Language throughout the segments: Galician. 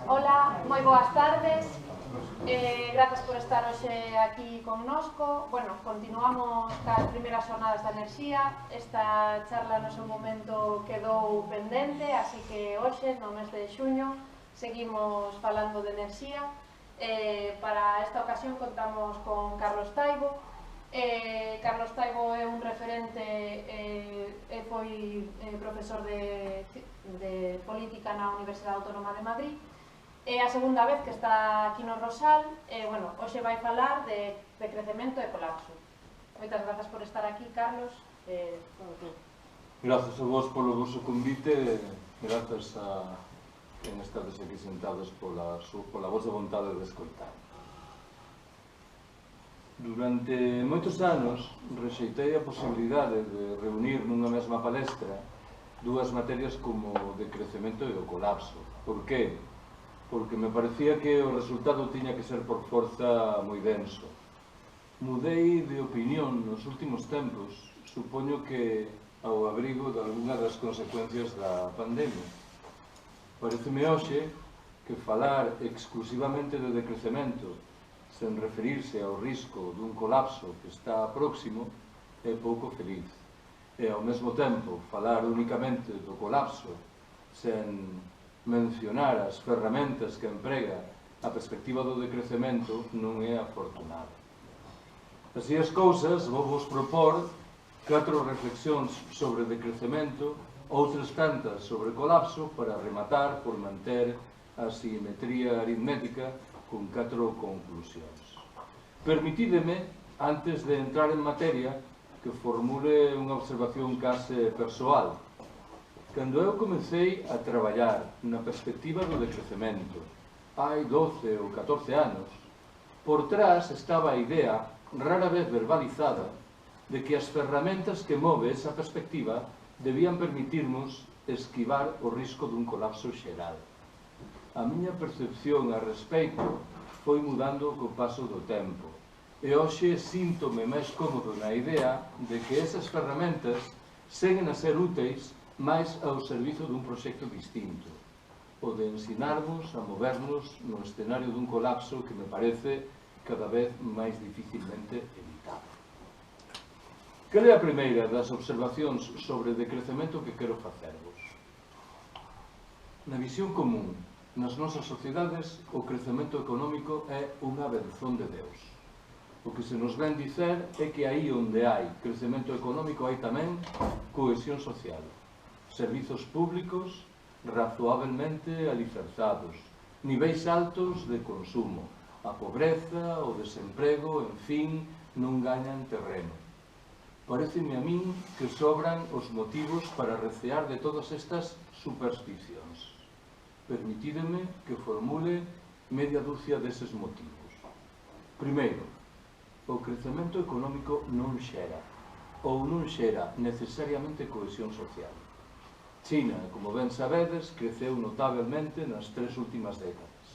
Ola, moi boas tardes. Grazas por estar hoxe aquí connosco. Bueno, continuamos cas primeiras xornadas da enerxía. Esta charla no seu momento quedou pendente, así que hoxe, no mes de xuño, seguimos falando de enerxía. Para esta ocasión contamos con Carlos Taibo. Carlos Taibo é un referente e foi profesor de política na Universidade Autónoma de Madrid. É a segunda vez que está aquí no Rosal e, bueno, hoxe vai falar de crecemento e colapso. Moitas grazas por estar aquí, Carlos. Grazas a vos polo vosso convite, grazas a quen estades aquí sentados pola vosa vontade de escoitar. Durante moitos anos rexeitei a posibilidade de reunir nunha mesma palestra dúas materias como o de crecemento e o colapso. Por que? Porque me parecía que o resultado tiña que ser por forza moi denso. Mudei de opinión nos últimos tempos, supoño que ao abrigo de algunha das consecuencias da pandemia. Pareceme hoxe que falar exclusivamente de decrecemento sen referirse ao risco dun colapso que está próximo é pouco feliz. E ao mesmo tempo falar únicamente do colapso sen mencionar as ferramentas que emprega a perspectiva do decrecemento non é afortunado. Así as cousas, vou vos propor 4 reflexións sobre decrecemento, outras tantas sobre colapso, para rematar por manter a simetría aritmética con 4 conclusións. Permitídeme, antes de entrar en materia, que formule unha observación case persoal. Cando eu comecei a traballar na perspectiva do decrecemento, hai 12 ou 14 anos, por trás estaba a idea, rara vez verbalizada, de que as ferramentas que move esa perspectiva debían permitirnos esquivar o risco dun colapso xeral. A miña percepción a respeito foi mudando co paso do tempo, e hoxe síntome máis cómodo na idea de que esas ferramentas seguen a ser úteis máis ao servizo dun proxecto distinto, o de ensinarnos a movernos no escenario dun colapso que me parece cada vez máis dificilmente evitable. Cal é a primeira das observacións sobre decrecemento que quero facervos? Na visión común, nas nosas sociedades, o crecemento económico é unha bendición de Deus. O que se nos ven dicer é que aí onde hai crecemento económico hai tamén cohesión social, servizos públicos razoablemente alicerzados, niveis altos de consumo, a pobreza, o desemprego, en fin, non gañan terreno. Pareceme a min que sobran os motivos para recear de todas estas supersticións. Permitídeme que formule media dúcia deses motivos. Primeiro, o crecemento económico non xera, ou non xera necesariamente cohesión social. China, como ben sabedes, creceu notablemente nas 3 últimas décadas.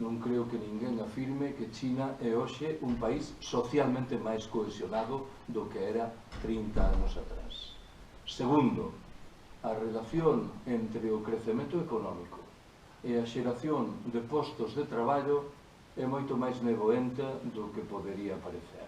Non creo que ninguén afirme que China é hoxe un país socialmente máis cohesionado do que era 30 anos atrás. Segundo, a relación entre o crecemento económico e a xeración de postos de traballo é moito máis nevoenta do que podería parecer.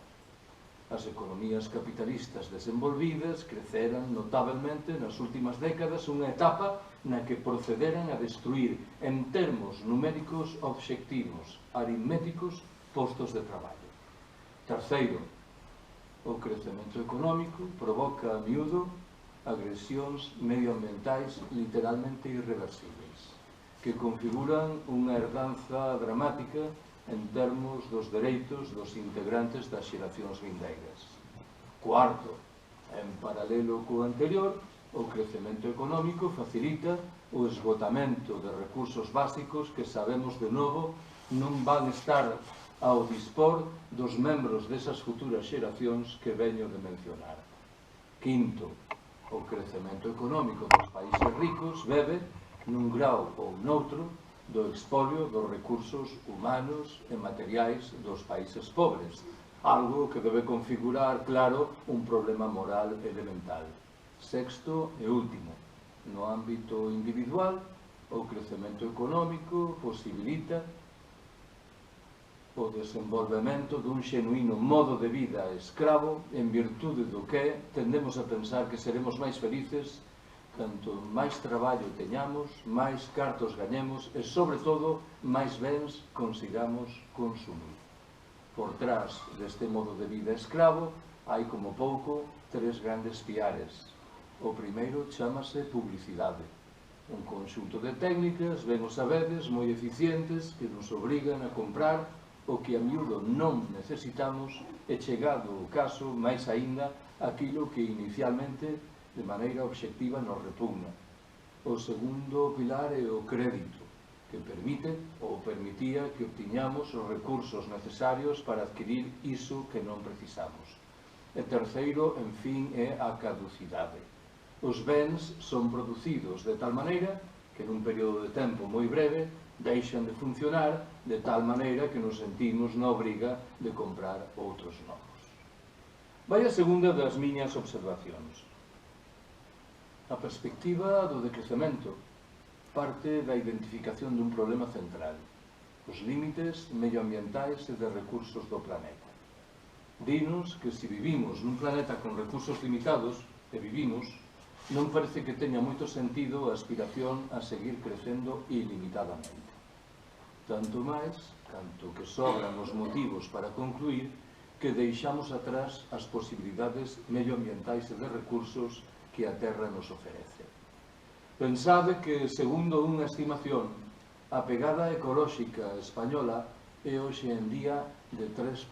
As economías capitalistas desenvolvidas creceran notablemente nas últimas décadas unha etapa na que procederan a destruir en termos numéricos obxectivos aritméticos postos de traballo. Terceiro, o crecemento económico provoca a miúdo agresións medioambientais literalmente irreversibles, que configuran unha herdanza dramática en termos dos dereitos dos integrantes das xeracións vindeiras. Cuarto, en paralelo co anterior, o crecemento económico facilita o esgotamento de recursos básicos que sabemos de novo non van estar ao dispor dos membros desas futuras xeracións que veño de mencionar. Quinto, o crecemento económico dos países ricos bebe, nun grau ou noutro, do expolio dos recursos humanos e materiais dos países pobres, algo que debe configurar, claro, un problema moral elemental. Sexto e último, no ámbito individual, O crecemento económico posibilita o desenvolvemento dun xenuíno modo de vida escravo en virtude do que tendemos a pensar que seremos máis felices canto máis traballo teñamos, máis cartos gañemos e, sobre todo, máis bens consigamos consumir. Por trás deste modo de vida escravo hai como pouco tres grandes piares. O primeiro chámase publicidade. Un conxunto de técnicas, ben o sabedes, moi eficientes, que nos obrigan a comprar o que a miúdo non necesitamos e, chegado o caso, máis aínda, aquilo que inicialmente, de maneira obxectiva, nos repugna. O segundo pilar é o crédito, que permite ou permitía que obtiñamos os recursos necesarios para adquirir iso que non precisamos. E terceiro, en fin, é a caducidade. Os bens son producidos de tal maneira que nun período de tempo moi breve deixan de funcionar de tal maneira que nos sentimos na obriga de comprar outros novos. Vai a segunda das miñas observacións. A perspectiva do decrecemento parte da identificación dun problema central, os límites medioambientais e de recursos do planeta. Dinos que se vivimos nun planeta con recursos limitados, e vivimos, non parece que teña moito sentido a aspiración a seguir crecendo ilimitadamente. Tanto máis, canto que sobran os motivos para concluir que deixamos atrás as posibilidades medioambientais e de recursos que a Terra nos oferece. Pensade que, segundo unha estimación, a pegada ecolóxica española é hoxe en día de 3.0.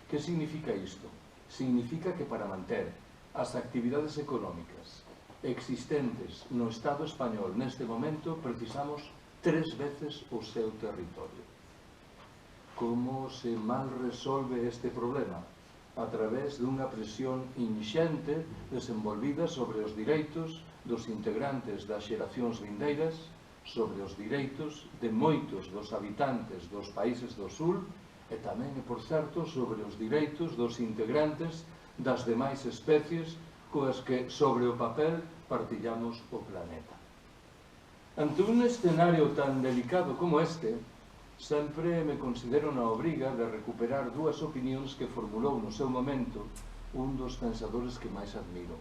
Que significa isto? Significa que para manter as actividades económicas existentes no Estado español neste momento precisamos 3 veces o seu territorio. Como se mal resolve este problema? A través dunha presión inxente desenvolvida sobre os direitos dos integrantes das xeracións vindeiras, sobre os direitos de moitos dos habitantes dos países do sur e tamén, e por certo, sobre os direitos dos integrantes das demais especies coas que, sobre o papel, partillamos o planeta. Ante un escenario tan delicado como este, sempre me considero na obriga de recuperar dúas opinións que formulou no seu momento un dos pensadores que máis admiro,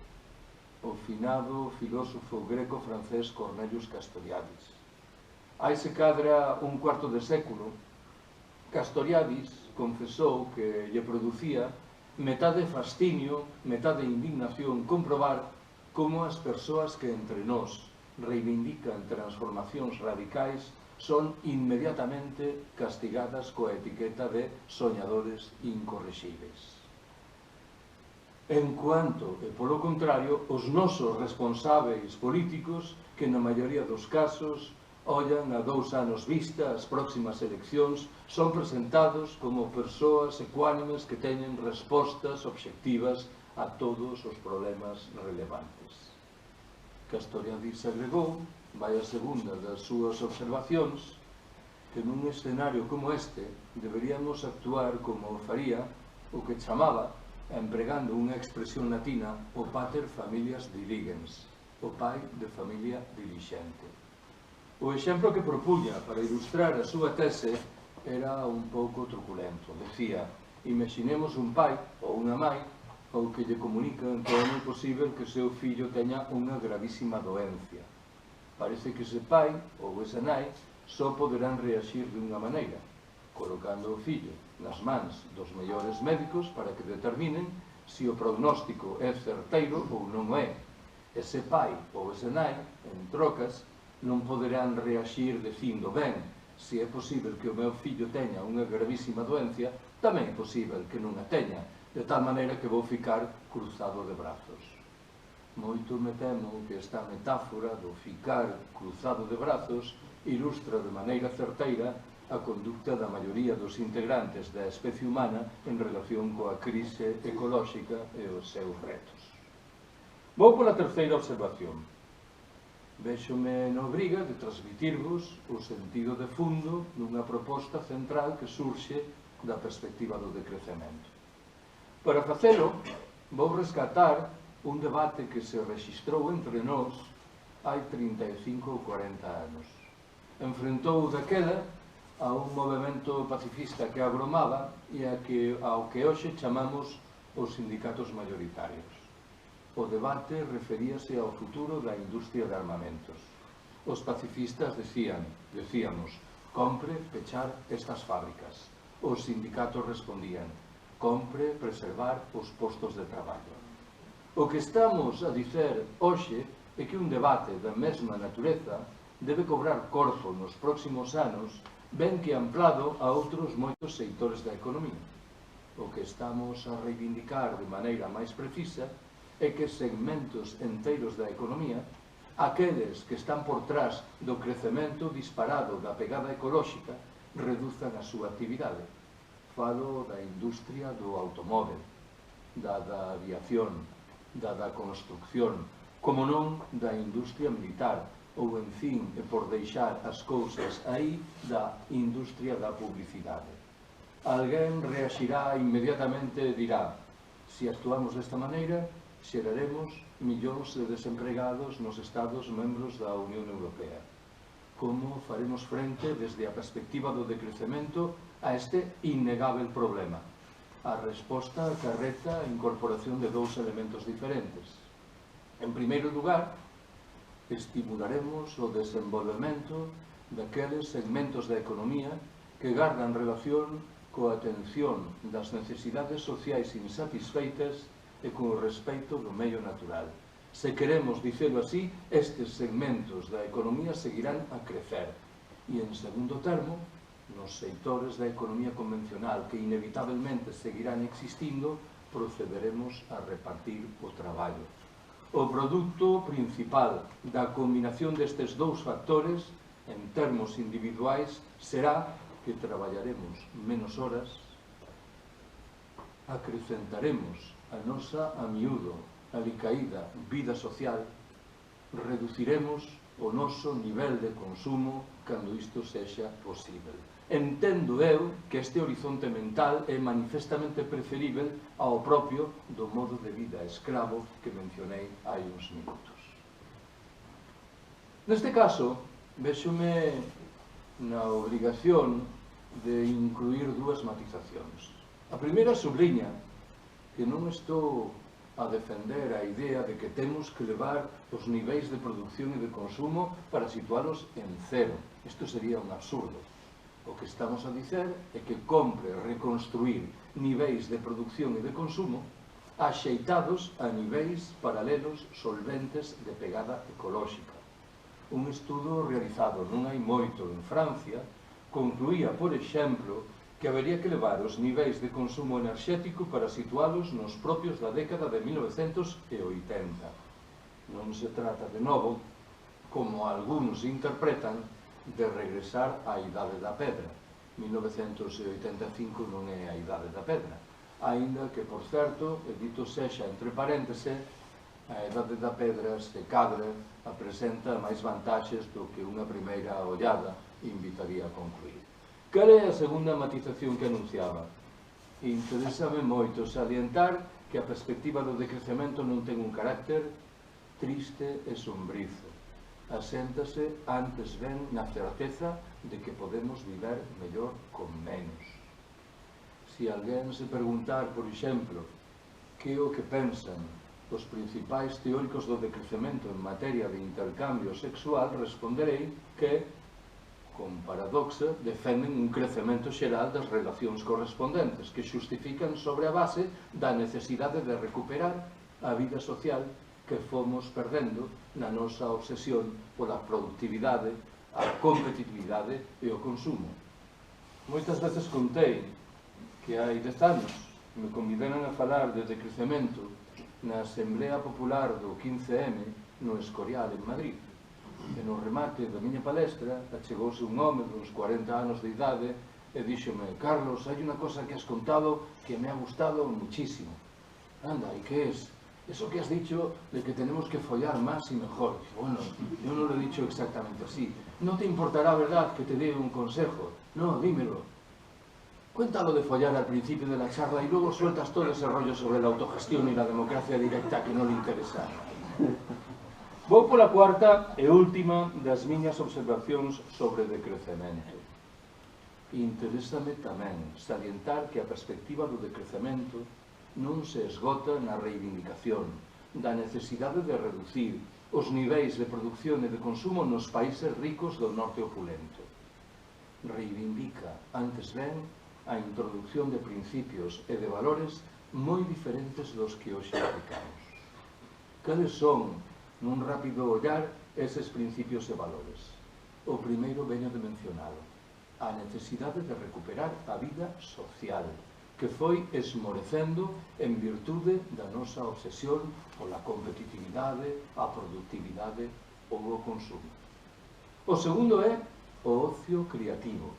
o finado filósofo greco-francés Cornelius Castoriadis. Hai se cadra un cuarto de século, Castoriadis confesou que lle producía metade fascinio, metade indignación comprobar como as persoas que entre nós reivindican transformacións radicais son inmediatamente castigadas coa etiqueta de soñadores incorrexíveis. En cuanto, e polo contrario, os nosos responsáveis políticos que na maioría dos casos ollan a 2 anos vista as próximas eleccións, son presentados como persoas ecuánimes que teñen respostas obxectivas a todos os problemas relevantes. Castoriadis agregou, vai a segunda das súas observacións, que nun escenario como este deberíamos actuar como faría o que chamaba, empregando unha expresión latina, o pater familias diligens, o pai de familia dilixente. O exemplo que propuña para ilustrar a súa tese era un pouco truculento. Decía, imaginemos un pai ou unha mãe ou que lle comunican que é moi posible que o seu fillo teña unha gravísima doencia. Parece que ese pai ou esa nai só poderán reaxir de unha maneira, colocando o fillo nas mans dos mellores médicos para que determinen se o prognóstico é certeiro ou non é. Ese pai ou esa nai, en trocas, non poderán reaxir dicindo, ben, se é posible que o meu fillo teña unha gravísima doencia, tamén é posible que non a teña, de tal maneira que vou ficar cruzado de brazos. Moito me temo que esta metáfora do ficar cruzado de brazos ilustra de maneira certeira a conducta da maioría dos integrantes da especie humana en relación coa crise ecolóxica e os seus retos. Vou pola terceira observación. Véxome na obriga de transmitirvos o sentido de fundo dunha proposta central que surxe da perspectiva do decrecemento. Para facelo, vou rescatar un debate que se rexistrou entre nós hai 35 ou 40 anos. Enfrentou daquela a un movimento pacifista que agromaba e ao que hoxe chamamos os sindicatos mayoritarios. O debate referíase ao futuro da industria de armamentos. Os pacifistas decíamos, compre pechar estas fábricas. Os sindicatos respondían, compre preservar os postos de traballo. O que estamos a dicer hoxe é que un debate da mesma natureza debe cobrar corpo nos próximos anos, ben que amplado a outros moitos sectores da economía. O que estamos a reivindicar de maneira máis precisa é que segmentos enteiros da economía, aqueles que están por trás do crecemento disparado da pegada ecolóxica, reduzan a súa actividade. Falo da industria do automóvel, da aviación, da construcción, como non da industria militar, ou, en fin, por deixar as cousas aí, da industria da publicidade. Alguén reaxirá inmediatamente e dirá, se actuamos desta maneira, xeraremos millóns de desempregados nos Estados membros da Unión Europea. Como faremos frente desde a perspectiva do decrecemento a este innegável problema? A resposta acarreta a incorporación de dous elementos diferentes. En primeiro lugar, estimularemos o desenvolvemento daqueles segmentos da economía que gardan relación coa atención das necesidades sociais insatisfeitas e con o respeito do medio natural. Se queremos dicelo así, estes segmentos da economía seguirán a crecer. E, en segundo termo, nos sectores da economía convencional que inevitablemente seguirán existindo, procederemos a repartir o traballo. O produto principal da combinación destes dous factores, en termos individuais, será que traballaremos menos horas, acrecentaremos a nosa a miúdo alicaída vida social, reduciremos o noso nivel de consumo cando isto sexa posible. Entendo eu que este horizonte mental é manifestamente preferível ao propio do modo de vida escravo que mencionei hai uns minutos. Neste caso, véxome na obrigación de incluir dúas matizacións. A primeira subliña que non estou a defender a idea de que temos que levar os niveis de produción e de consumo para situalos en cero. Isto sería un absurdo. O que estamos a dicer é que compre reconstruir niveis de producción e de consumo axeitados a niveis paralelos solventes de pegada ecolóxica. Un estudo realizado non hai moito en Francia concluía, por exemplo, que habería que levar os niveis de consumo enerxético para situalos nos propios da década de 1980. Non se trata, de novo, como algúns interpretan, de regresar á idade da pedra. 1985 non é a idade da pedra. Aínda que, por certo, e dito sexa entre paréntese, a idade da pedra, se cadra, apresenta máis vantaxes do que unha primeira ollada invitaría a concluir. Cal é a segunda matización que anunciaba? Interésame moito salientar que a perspectiva do decrecemento non ten un carácter triste e sombrizo. Aséntase antes ben na certeza de que podemos viver mellor con menos. Se alguén se preguntar, por exemplo, que é o que pensan os principais teóricos do decrecemento en materia de intercambio sexual, responderei que, con paradoxa, defenden un crecemento xeral das relacións correspondentes que xustifican sobre a base da necesidade de recuperar a vida social que fomos perdendo na nosa obsesión pola productividade, a competitividade e o consumo. Moitas veces contei que hai 10 anos me convidaron a falar de decrecemento na Asamblea Popular do 15M no Escorial, en Madrid. E no remate da miña palestra achegouse un home dos 40 anos de idade e díxome: Carlos, hai unha cosa que has contado que me ha gustado muchísimo. Anda, e que es? Eso que has dicho de que tenemos que follar más y mejor. Bueno, yo no lo he dicho exactamente así. ¿No te importará, verdad, que te dé un consejo? No, dímelo. Cuéntalo de follar al principio de la charla y luego sueltas todo ese rollo sobre la autogestión y la democracia directa que no le interesa. Vou pola cuarta e última das miñas observacións sobre decrecemento. Interésame tamén salientar que a perspectiva do decrecemento non se esgota na reivindicación da necesidade de reducir os niveis de produción e de consumo nos países ricos do norte opulento. Reivindica, antes ben, a introducción de principios e de valores moi diferentes dos que hoxe aplicamos. Cales son, nun rápido ollar, eses principios e valores? O primeiro veño de mencionalo, a necesidade de recuperar a vida social, que foi esmorecendo en virtude da nosa obsesión pola competitividade, a productividade ou o consumo. O segundo é o ocio creativo,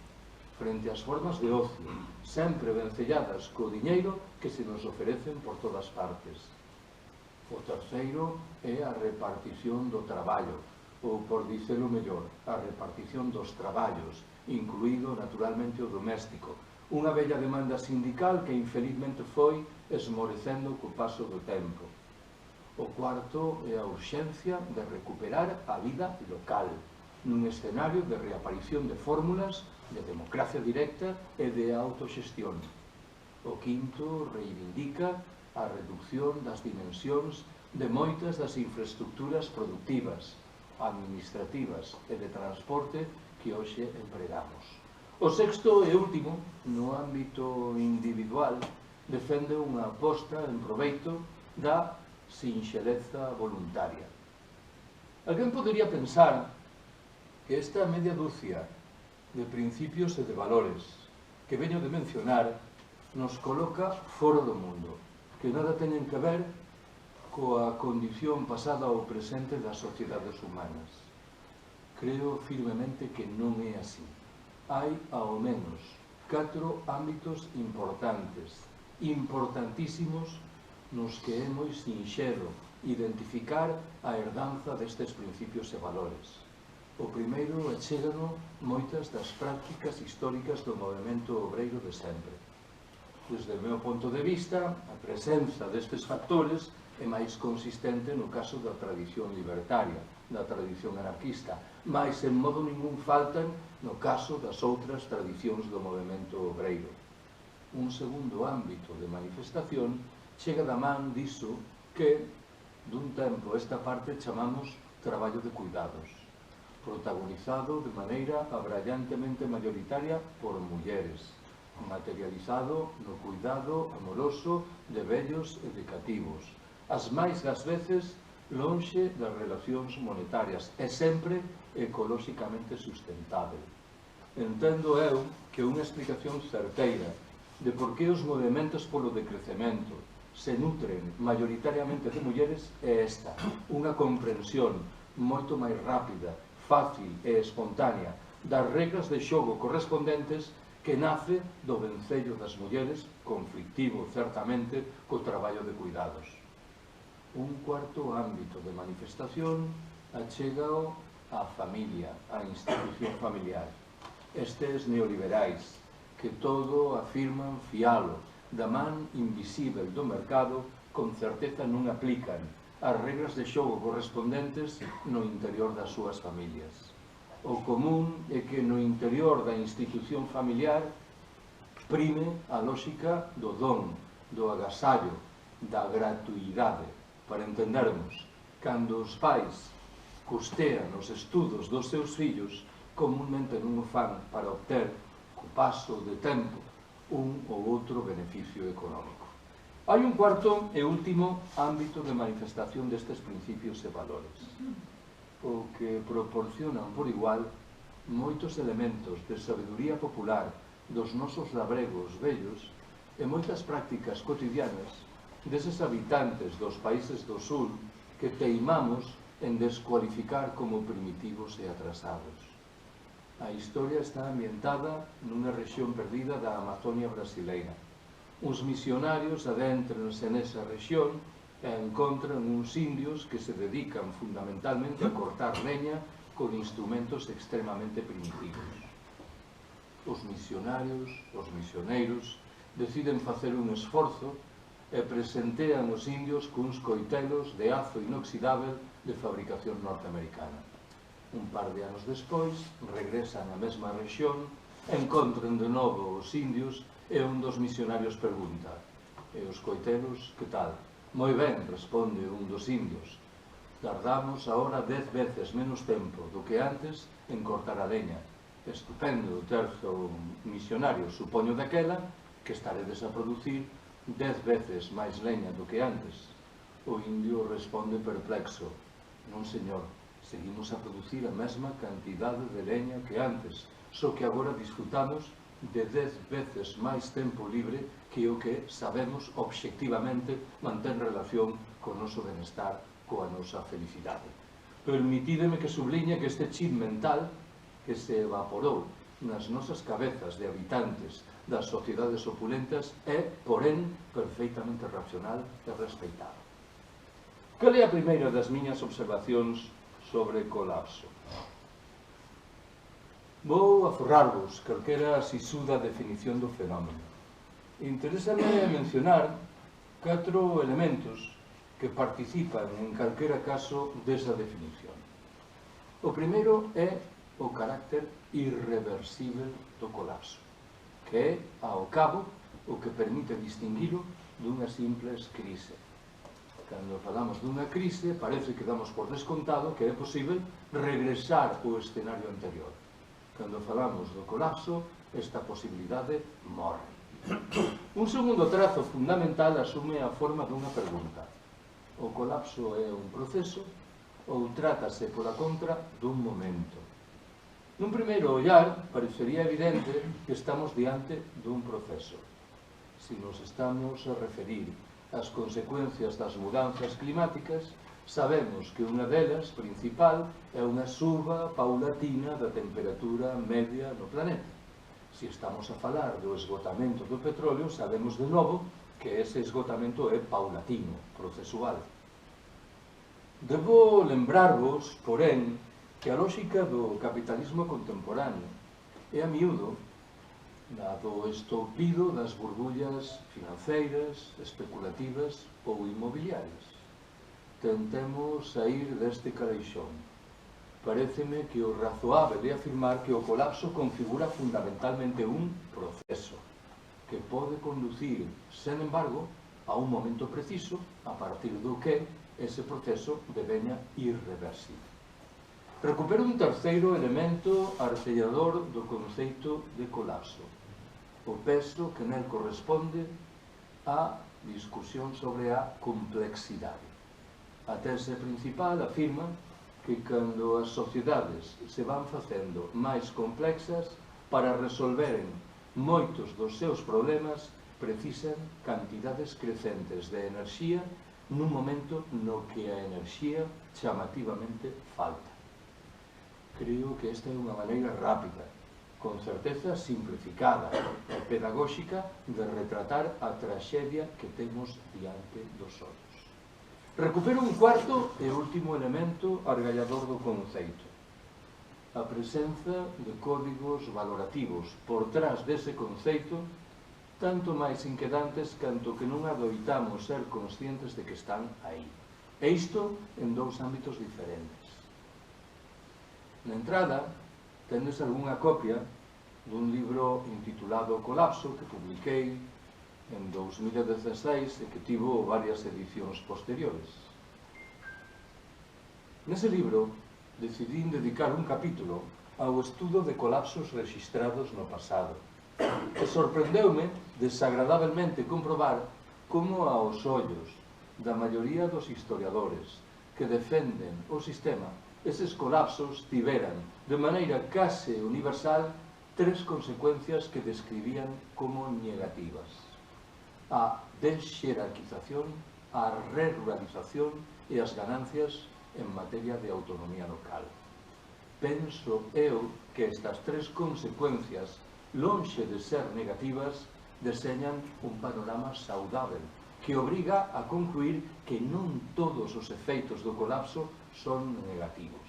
frente ás formas de ocio, sempre vencelladas co diñeiro que se nos ofrecen por todas partes. O terceiro é a repartición do traballo, ou, por dicelo mellor, a repartición dos traballos, incluído, naturalmente, o doméstico, unha bella demanda sindical que, infelizmente, foi esmorecendo co paso do tempo. O cuarto é a urxencia de recuperar a vida local, nun escenario de reaparición de fórmulas de democracia directa e de autoxestión. O quinto reivindica a reducción das dimensións de moitas das infraestructuras productivas, administrativas e de transporte que hoxe empregamos. O sexto e último, no ámbito individual, defende unha aposta en proveito da sinxeleza voluntaria. Alguén podería pensar que esta media dúcia de principios e de valores que veño de mencionar nos coloca fora do mundo, que nada teñen que ver coa condición pasada ou presente das sociedades humanas. Creo firmemente que non é así. Hai, ao menos, 4 ámbitos importantes, importantísimos, nos que é moi sinxelo identificar a herdanza destes principios e valores. O primeiro achégano moitas das prácticas históricas do movemento obreiro de sempre. Desde o meu ponto de vista, a presenza destes factores é máis consistente no caso da tradición libertaria, da tradición anarquista, mas en modo ningún faltan no caso das outras tradicións do movemento obreiro. Un segundo ámbito de manifestación chega da man diso que, dun tempo esta parte, chamamos traballo de cuidados, protagonizado de maneira abrallantemente mayoritaria por mulleres, materializado no cuidado amoroso de vellos e de cativos, as máis das veces lonxe das relacións monetarias e sempre ecolóxicamente sustentável. Entendo eu que unha explicación certeira de por que os movementos polo decrecemento se nutren mayoritariamente de mulleres é esta, unha comprensión moito máis rápida, fácil e espontánea das regras de xogo correspondentes que nace do vencello das mulleres, conflictivo certamente co traballo de cuidados. Un cuarto ámbito de manifestación achégao á familia, á institución familiar. Estes neoliberais que todo afirman fialo da man invisível do mercado con certeza non aplican as regras de xogo correspondentes no interior das súas familias. O común é que no interior da institución familiar prime a lógica do don, do agasallo, da gratuidade. Para entendermos, cando os pais custean os estudos dos seus fillos, comúnmente non o fan para obter, co paso de tempo, un ou outro beneficio económico. Hai un cuarto e último ámbito de manifestación destes principios e valores, o que proporcionan por igual moitos elementos de sabeduría popular dos nosos labregos vellos e moitas prácticas cotidianas deses habitantes dos países do sur que teimamos en descualificar como primitivos e atrasados. A historia está ambientada nunha rexión perdida da Amazonia brasileira. Uns misionarios adéntranse nesa rexión e encontran uns indios que se dedican fundamentalmente a cortar leña con instrumentos extremamente primitivos. Os misionarios, os misioneiros, deciden facer un esforzo e presentean os indios cuns coitelos de azo inoxidável de fabricación norteamericana. Un par de anos despois, regresan á mesma rexión, encontran de novo os indios e un dos misionarios pregunta: "E os coitelos, que tal?" "Moi ben", responde un dos indios. "Tardamos agora 10 veces menos tempo do que antes en cortar a leña." "Estupendo", terzo misionario, "supoño daquela que estaredes a producir 10 veces máis leña do que antes." O indio responde perplexo: "Non, señor, seguimos a producir a mesma cantidade de leña que antes, só que agora disfrutamos de 10 veces máis tempo libre que o que sabemos obxectivamente mantén relación co noso benestar, coa nosa felicidade." Permitídeme que subliñe que este chip mental que se evaporou nas nosas cabezas de habitantes das sociedades opulentas é, porén, perfeitamente racional e respeitado. Cal é a primeira das miñas observacións sobre colapso? Vou aforrarvos calquera sisuda definición do fenómeno. Interésame mencionar 4 elementos que participan en calquera caso desa definición. O primeiro é o carácter irreversible do colapso, que é, ao cabo, o que permite distinguilo dunha simples crise. Cando falamos dunha crise, parece que damos por descontado que é posible regresar ao escenario anterior. Cando falamos do colapso, esta posibilidade morre. Un segundo trazo fundamental asume a forma dunha pregunta: o colapso é un proceso ou trátase, pola contra, dun momento? Nun primeiro ollar, parecería evidente que estamos diante dun proceso. Se nos estamos a referir ás consecuencias das mudanzas climáticas, sabemos que unha delas, principal, é unha suba paulatina da temperatura media no planeta. Se estamos a falar do esgotamento do petróleo, sabemos de novo que ese esgotamento é paulatino, procesual. Debo lembrarvos, porén, que a lógica do capitalismo contemporáneo é a miúdo dado o estoupido das burbullas financeiras, especulativas ou inmobiliarias. Tentemos sair deste caleixón. Paréceme que o razoável é afirmar que o colapso configura fundamentalmente un proceso que pode conducir, sen embargo, a un momento preciso a partir do que ese proceso deveña irreversible. Recupero un terceiro elemento artellador do conceito de colapso: o peso que nel corresponde á discusión sobre a complexidade. A tese principal afirma que cando as sociedades se van facendo máis complexas, para resolveren moitos dos seus problemas precisan cantidades crecentes de enerxía nun momento no que a enerxía chamativamente falta. Creo que esta é unha maneira rápida, con certeza simplificada e pedagóxica, de retratar a traxedia que temos diante dos ollos. Recupero un cuarto e último elemento argallador do conceito: a presenza de códigos valorativos por trás dese conceito, tanto máis inquedantes canto que non adoitamos ser conscientes de que están aí. E isto en 2 ámbitos diferentes. Na entrada, tendes algunha copia dun libro intitulado Colapso, que publiquei en 2016 e que tivo varias edicións posteriores. Nese libro, decidín dedicar un capítulo ao estudo de colapsos registrados no pasado. E sorprendeume desagradablemente comprobar como aos ollos da maioría dos historiadores que defenden o sistema, eses colapsos tiveran, de maneira case universal, 3 consecuencias que describían como negativas: a desxerarquización, a reruralización e as ganancias en materia de autonomía local. Penso eu que estas 3 consecuencias, lonxe de ser negativas, deseñan un panorama saudável que obriga a concluir que non todos os efeitos do colapso son negativos.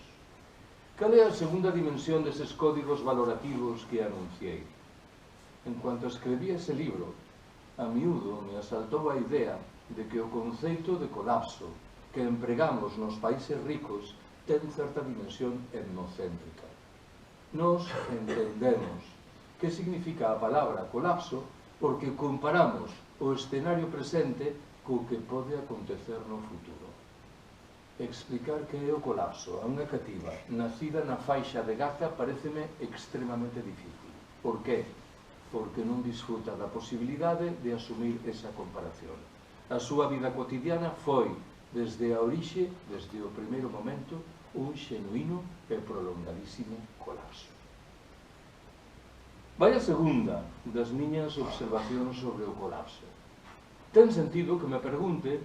Cal é a segunda dimensión deses códigos valorativos que anunciei? En cuanto escribí ese libro, a miúdo me asaltou a idea de que o conceito de colapso que empregamos nos países ricos ten certa dimensión etnocéntrica. Nos entendemos que significa a palabra colapso porque comparamos o escenario presente co que pode acontecer no futuro. Explicar que é o colapso a unha cativa nacida na faixa de Gaza pareceme extremamente difícil. Por qué? Porque non disfruta da posibilidade de asumir esa comparación. A súa vida cotidiana foi, desde a orixe, desde o primeiro momento, un xenuíno e prolongadísimo colapso. Vai a segunda das miñas observacións sobre o colapso. Ten sentido que me pregunte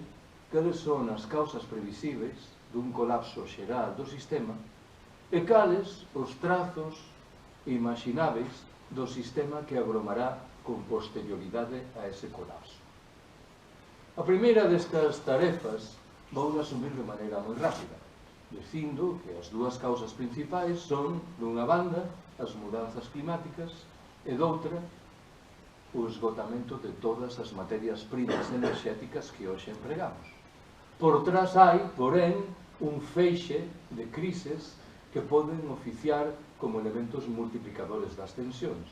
cales son as causas previsíveis dun colapso xeral do sistema e cales os trazos imaxináveis do sistema que agromará con posterioridade a ese colapso. A primeira destas tarefas vou asumir de maneira moi rápida, dicindo que as dúas causas principais son, dunha banda, as mudanzas climáticas e doutra, o esgotamento de todas as materias primas enerxéticas que hoxe empregamos. Por trás hai, porén, un feixe de crises que poden oficiar como elementos multiplicadores das tensións.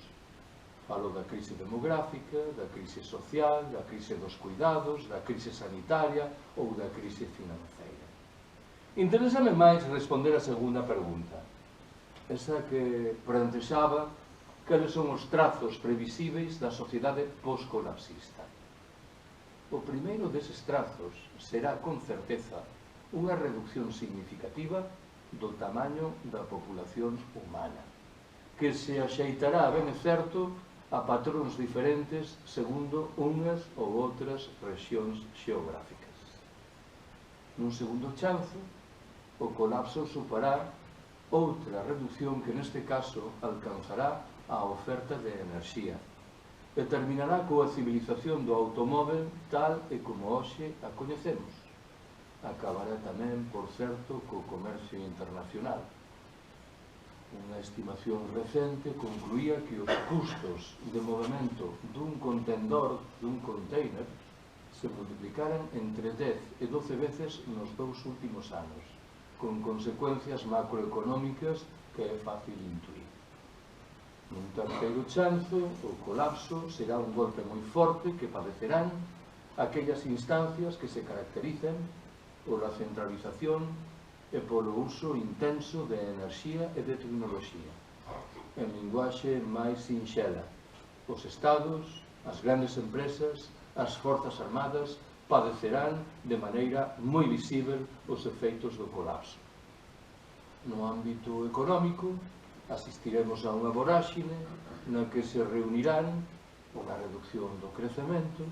Falo da crise demográfica, da crise social, da crise dos cuidados, da crise sanitaria ou da crise financeira. Interésame máis responder a segunda pregunta, esa que plantexaba cales son os trazos previsíveis da sociedade post-colapsista. O primeiro deses trazos será, con certeza, unha reducción significativa do tamaño da populación humana, que se axeitará, ben é certo, a patróns diferentes segundo unhas ou outras rexións xeográficas. Nun segundo chanzo, o colapso suporá outra reducción que neste caso alcanzará a oferta de enerxía e terminará coa civilización do automóvel tal e como hoxe a coñecemos. Acabará tamén, por certo, co comercio internacional. Unha estimación recente concluía que os custos de movimento dun contendor, dun container, se multiplicaran entre 10 e 12 veces nos 2 últimos anos, con consecuencias macroeconómicas que é fácil intuir. Nun terceiro chanzo, o colapso será un golpe moi forte que padecerán aquellas instancias que se caracterizan pola centralización e polo uso intenso de enerxía e de tecnoloxía. En linguaxe máis sinxela, os estados, as grandes empresas, as forzas armadas padecerán de maneira moi visível os efeitos do colapso. No ámbito económico, asistiremos a unha voráxine na que se reunirán unha reducción do crecemento,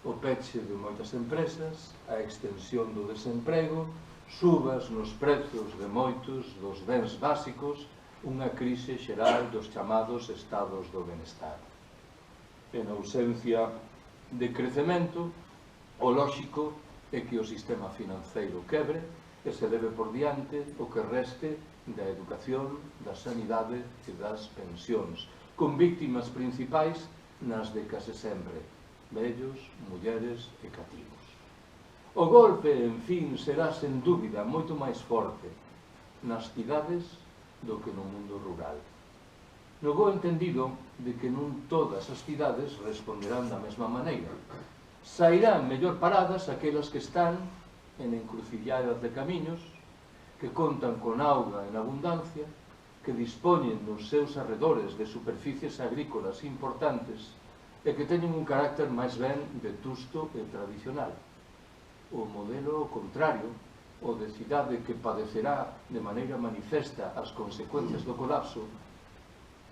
o peche de moitas empresas, a extensión do desemprego, subas nos prezos de moitos dos bens básicos, unha crise xeral dos chamados estados do benestar. En ausencia de crecemento, o lóxico é que o sistema financeiro quebre e se leve por diante o que reste da educación, da sanidade e das pensións, con víctimas principais nas de case sempre, vellos, mulleres e cativos. O golpe, en fin, será sen dúbida moito máis forte nas cidades do que no mundo rural. No bo entendido de que non todas as cidades responderán da mesma maneira. Sairán mellor paradas aquelas que están en encrucilladas de camiños, que contan con auga en abundancia, que dispoñen nos seus arredores de superficies agrícolas importantes e que teñen un carácter máis ben vetusto e tradicional. O modelo contrario, o de cidade que padecerá de maneira manifesta as consecuencias do colapso,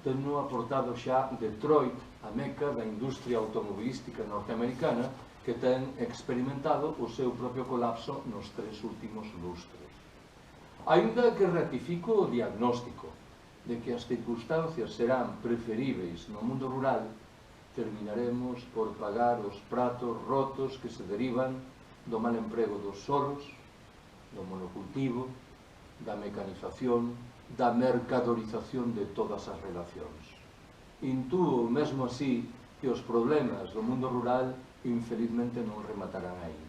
tenno aportado xa Detroit, a meca da industria automobilística norteamericana, que ten experimentado o seu propio colapso nos 3 últimos lustros. Ainda que ratifico o diagnóstico de que as circunstancias serán preferíveis no mundo rural, terminaremos por pagar os pratos rotos que se derivan do mal emprego dos solos, do monocultivo, da mecanización, da mercadorización de todas as relacións. Intúo, mesmo así, que os problemas do mundo rural infelizmente non rematarán aí.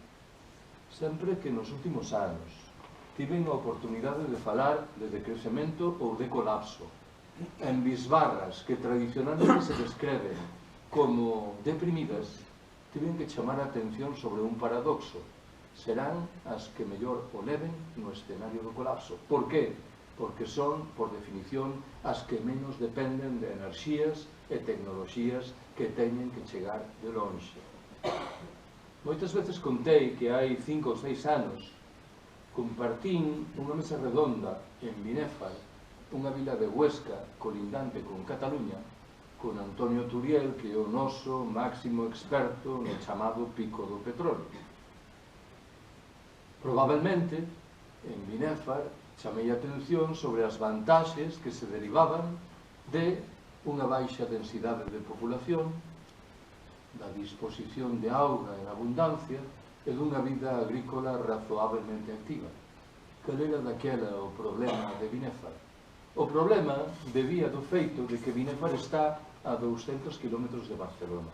Sempre que nos últimos anos tiven a oportunidade de falar de decrecemento ou de colapso en bisbarras que tradicionalmente se descreven como deprimidas, tiven que chamar a atención sobre un paradoxo. Serán as que mellor o leven no escenario do colapso. Por qué? Porque son, por definición, as que menos dependen de enerxías e tecnoloxías que teñen que chegar de lonxe. Moitas veces contei que hai 5 ou 6 anos compartín unha mesa redonda en Binéfar, unha vila de Huesca colindante con Cataluña, con Antonio Turiel, que é o noso máximo experto no chamado pico do petróleo. Probablemente, en Binéfar, chamei a atención sobre as vantaxes que se derivaban de unha baixa densidade de población, da disposición de auga en abundancia e dunha vida agrícola razoablemente activa. Cal era daquela o problema de Binéfar? O problema debía do feito de que Binéfar está a 200 km de Barcelona.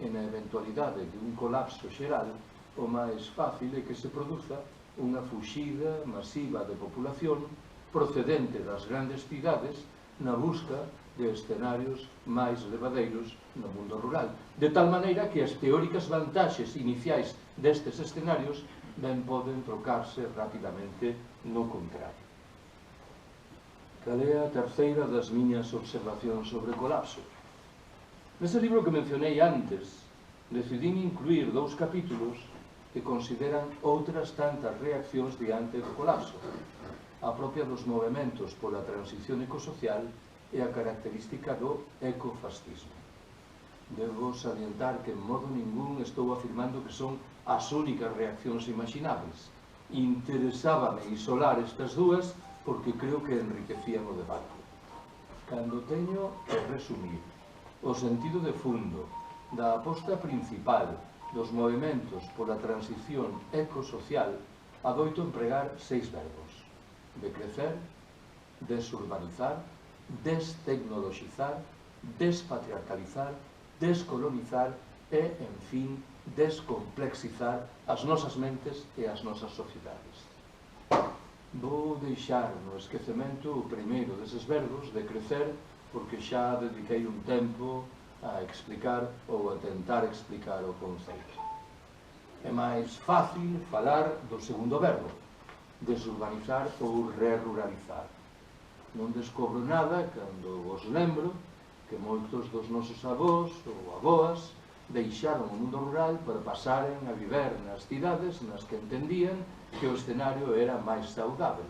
E na eventualidade de un colapso xeral, o máis fácil é que se produza unha fuxida masiva de población procedente das grandes cidades na busca de escenarios máis levadeiros no mundo rural, de tal maneira que as teóricas vantaxes iniciais destes escenarios ben poden trocarse rapidamente no contrario. Cal é a terceira das miñas observacións sobre colapso? Nese libro que mencionei antes, decidín incluir 2 capítulos que consideran outras tantas reaccións diante do colapso, a propia dos movementos pola transición ecosocial e a característica do ecofascismo. Debo salientar que en modo ningún estou afirmando que son as únicas reaccións imaginables. Interesábame isolar estas dúas porque creo que enriquecían o debate. Cando teño que resumir o sentido de fundo da aposta principal dos movementos pola transición ecosocial, adoito empregar 6 verbos: decrecer, desurbanizar, destecnoloxizar, despatriarcalizar, descolonizar e, en fin, descomplexizar as nosas mentes e as nosas sociedades. Vou deixar no esquecemento o primeiro deses verbos, decrecer, porque xa dediquei un tempo a explicar ou a tentar explicar o conceito. É máis fácil falar do segundo verbo, desurbanizar ou reruralizar. Non descobro nada cando vos lembro que moitos dos nosos avós ou aboas deixaron o mundo rural para pasaren a viver nas cidades nas que entendían que o escenario era máis saudável.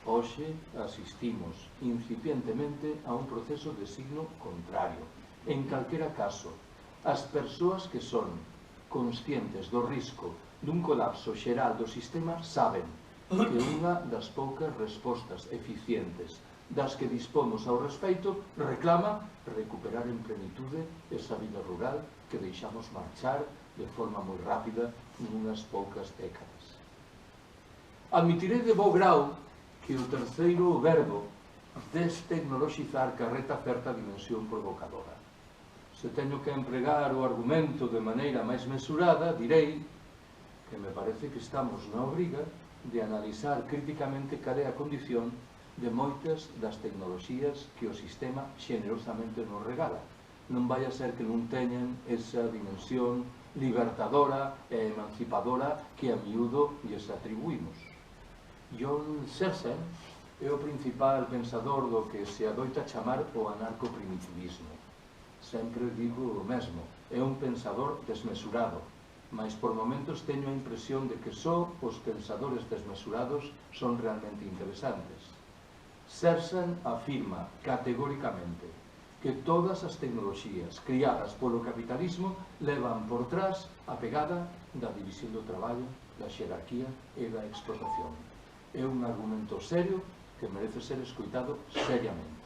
Hoxe asistimos incipientemente a un proceso de signo contrario. En calquera caso, as persoas que son conscientes do risco dun colapso xeral do sistema saben que unha das poucas respostas eficientes das que dispomos ao respecto reclama recuperar en plenitude esa vida rural que deixamos marchar de forma moi rápida nunhas poucas décadas. Admitirei de bo grau que o terceiro verbo, destecnoloxizar, carreta certa dimensión provocadora. Se teño que empregar o argumento de maneira máis mesurada, direi que me parece que estamos na obriga de analizar críticamente cal é a condición de moitas das tecnoloxías que o sistema xenerosamente nos regala. Non vai a ser que non teñan esa dimensión libertadora e emancipadora que a miúdo lles atribuímos. John Searle é o principal pensador do que se adoita chamar o anarcoprimitivismo. Sempre digo o mesmo, é un pensador desmesurado, mas por momentos teño a impresión de que só os pensadores desmesurados son realmente interesantes. Searle afirma categóricamente que todas as tecnoloxías criadas polo capitalismo levan por trás a pegada da división do traballo, da xerarquía e da explotación. É un argumento serio que merece ser escoitado seriamente.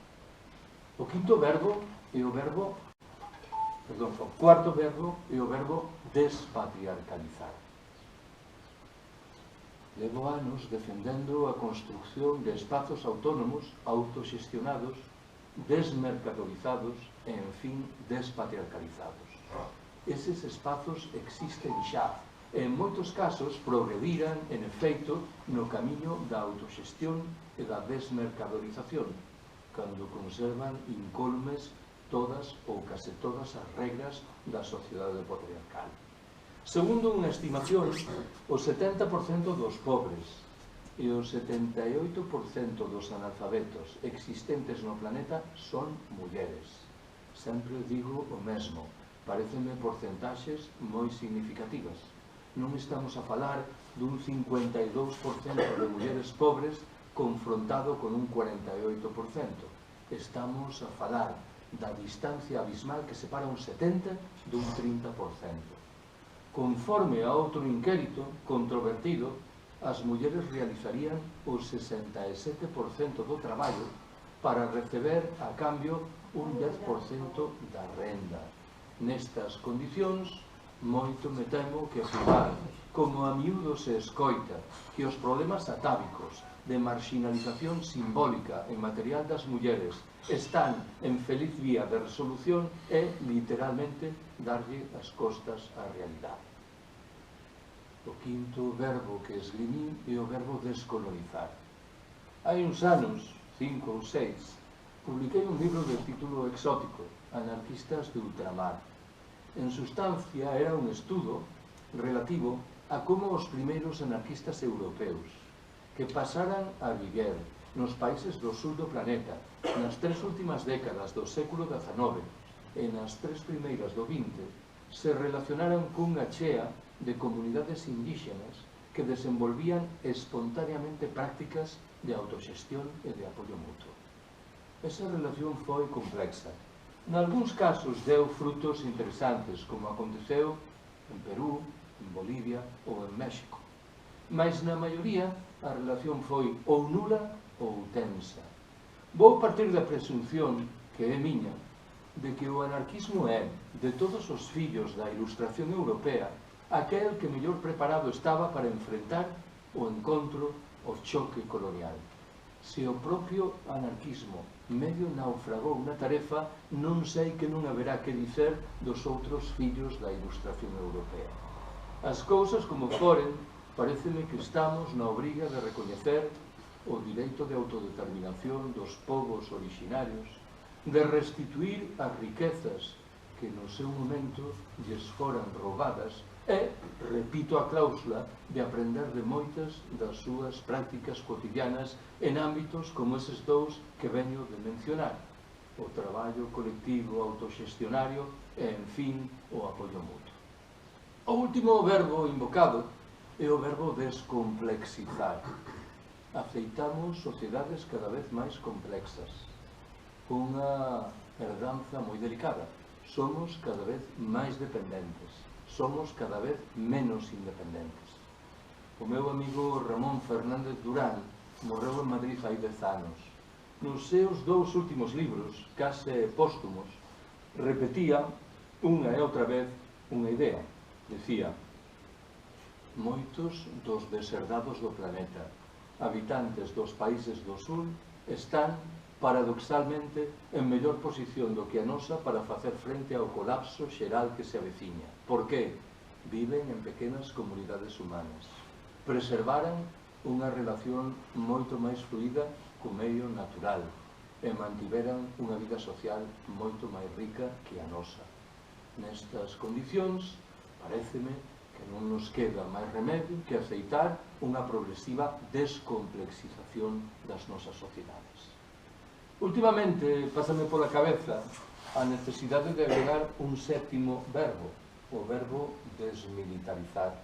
O quinto verbo é o verbo o cuarto verbo é o verbo despatriarcalizar. Levo anos defendendo a construcción de espazos autónomos, autoxestionados, desmercadorizados e, en fin, despatriarcalizados. Eses espazos existen xa, e en moitos casos progrediran, en efeito, no camiño da autoxestión e da desmercadorización, cando conservan incólumes todas ou case todas as regras da sociedade patriarcal. Segundo unha estimación, o 70% dos pobres e o 78% dos analfabetos existentes no planeta son mulleres. Sempre digo o mesmo, pareceme porcentaxes moi significativas. Non estamos a falar dun 52% de mulleres pobres confrontado con un 48%. Estamos a falar da distancia abismal que separa un 70% dun 30%. Conforme a outro inquérito controvertido, as mulleres realizarían o 67% do traballo para receber a cambio un 10% da renda. Nestas condicións, moito me temo que afirmar, como a miúdo se escoita, que os problemas atávicos de marginalización simbólica e material das mulleres están en feliz vía de resolución é, literalmente, darlle as costas á realidade. O quinto verbo que esgrimí é o verbo descolonizar. Hai uns anos, 5 ou 6, publiquei un libro de título exótico, Anarquistas de Ultramar. En sustancia, era un estudo relativo a como os primeiros anarquistas europeus, que pasaran a viver nos países do sur do planeta nas 3 últimas décadas do século XIX e nas 3 primeiras do XX, se relacionaron cunha chea de comunidades indígenas que desenvolvían espontáneamente prácticas de autoxestión e de apoio mutuo. Esa relación foi complexa. Nalgúns casos deu frutos interesantes, como aconteceu en Perú, en Bolivia ou en México. Mas na maioría a relación foi ou nula ou tensa. Vou partir da presunción, que é miña, de que o anarquismo é, de todos os fillos da Ilustración Europea, aquel que mellor preparado estaba para enfrentar o encontro, o choque colonial. Se o propio anarquismo medio naufragou na tarefa, non sei que non haberá que dicer dos outros fillos da Ilustración Europea. As cousas como foren, pareceme que estamos na obriga de recoñecer o direito de autodeterminación dos povos orixinarios, de restituir as riquezas que no seu momento lles foran roubadas e, repito a cláusula, de aprender de moitas das súas prácticas cotidianas en ámbitos como eses dous que veño de mencionar, o traballo colectivo autoxestionario e, en fin, o apoio mutuo. O último verbo invocado é o verbo descomplexizar. Aceitamos sociedades cada vez máis complexas, unha herdanza moi delicada. Somos cada vez máis dependentes. Somos cada vez menos independentes. O meu amigo Ramón Fernández Durán morreu en Madrid hai 10 anos. Nos seus 2 últimos libros, case póstumos, repetía unha e outra vez unha idea. Decía: moitos dos deserdados do planeta, habitantes dos países do sur, están paradoxalmente en mellor posición do que a nosa para facer frente ao colapso xeral que se aveciña. Por que? Viven en pequenas comunidades humanas. Preservaran unha relación moito máis fluida co medio natural e mantiveran unha vida social moito máis rica que a nosa. Nestas condicións, paréceme que non nos queda máis remedio que aceitar unha progresiva descomplexización das nosas sociedades. Últimamente, pásame pola cabeza a necesidade de agregar un 7º verbo, o verbo desmilitarizar.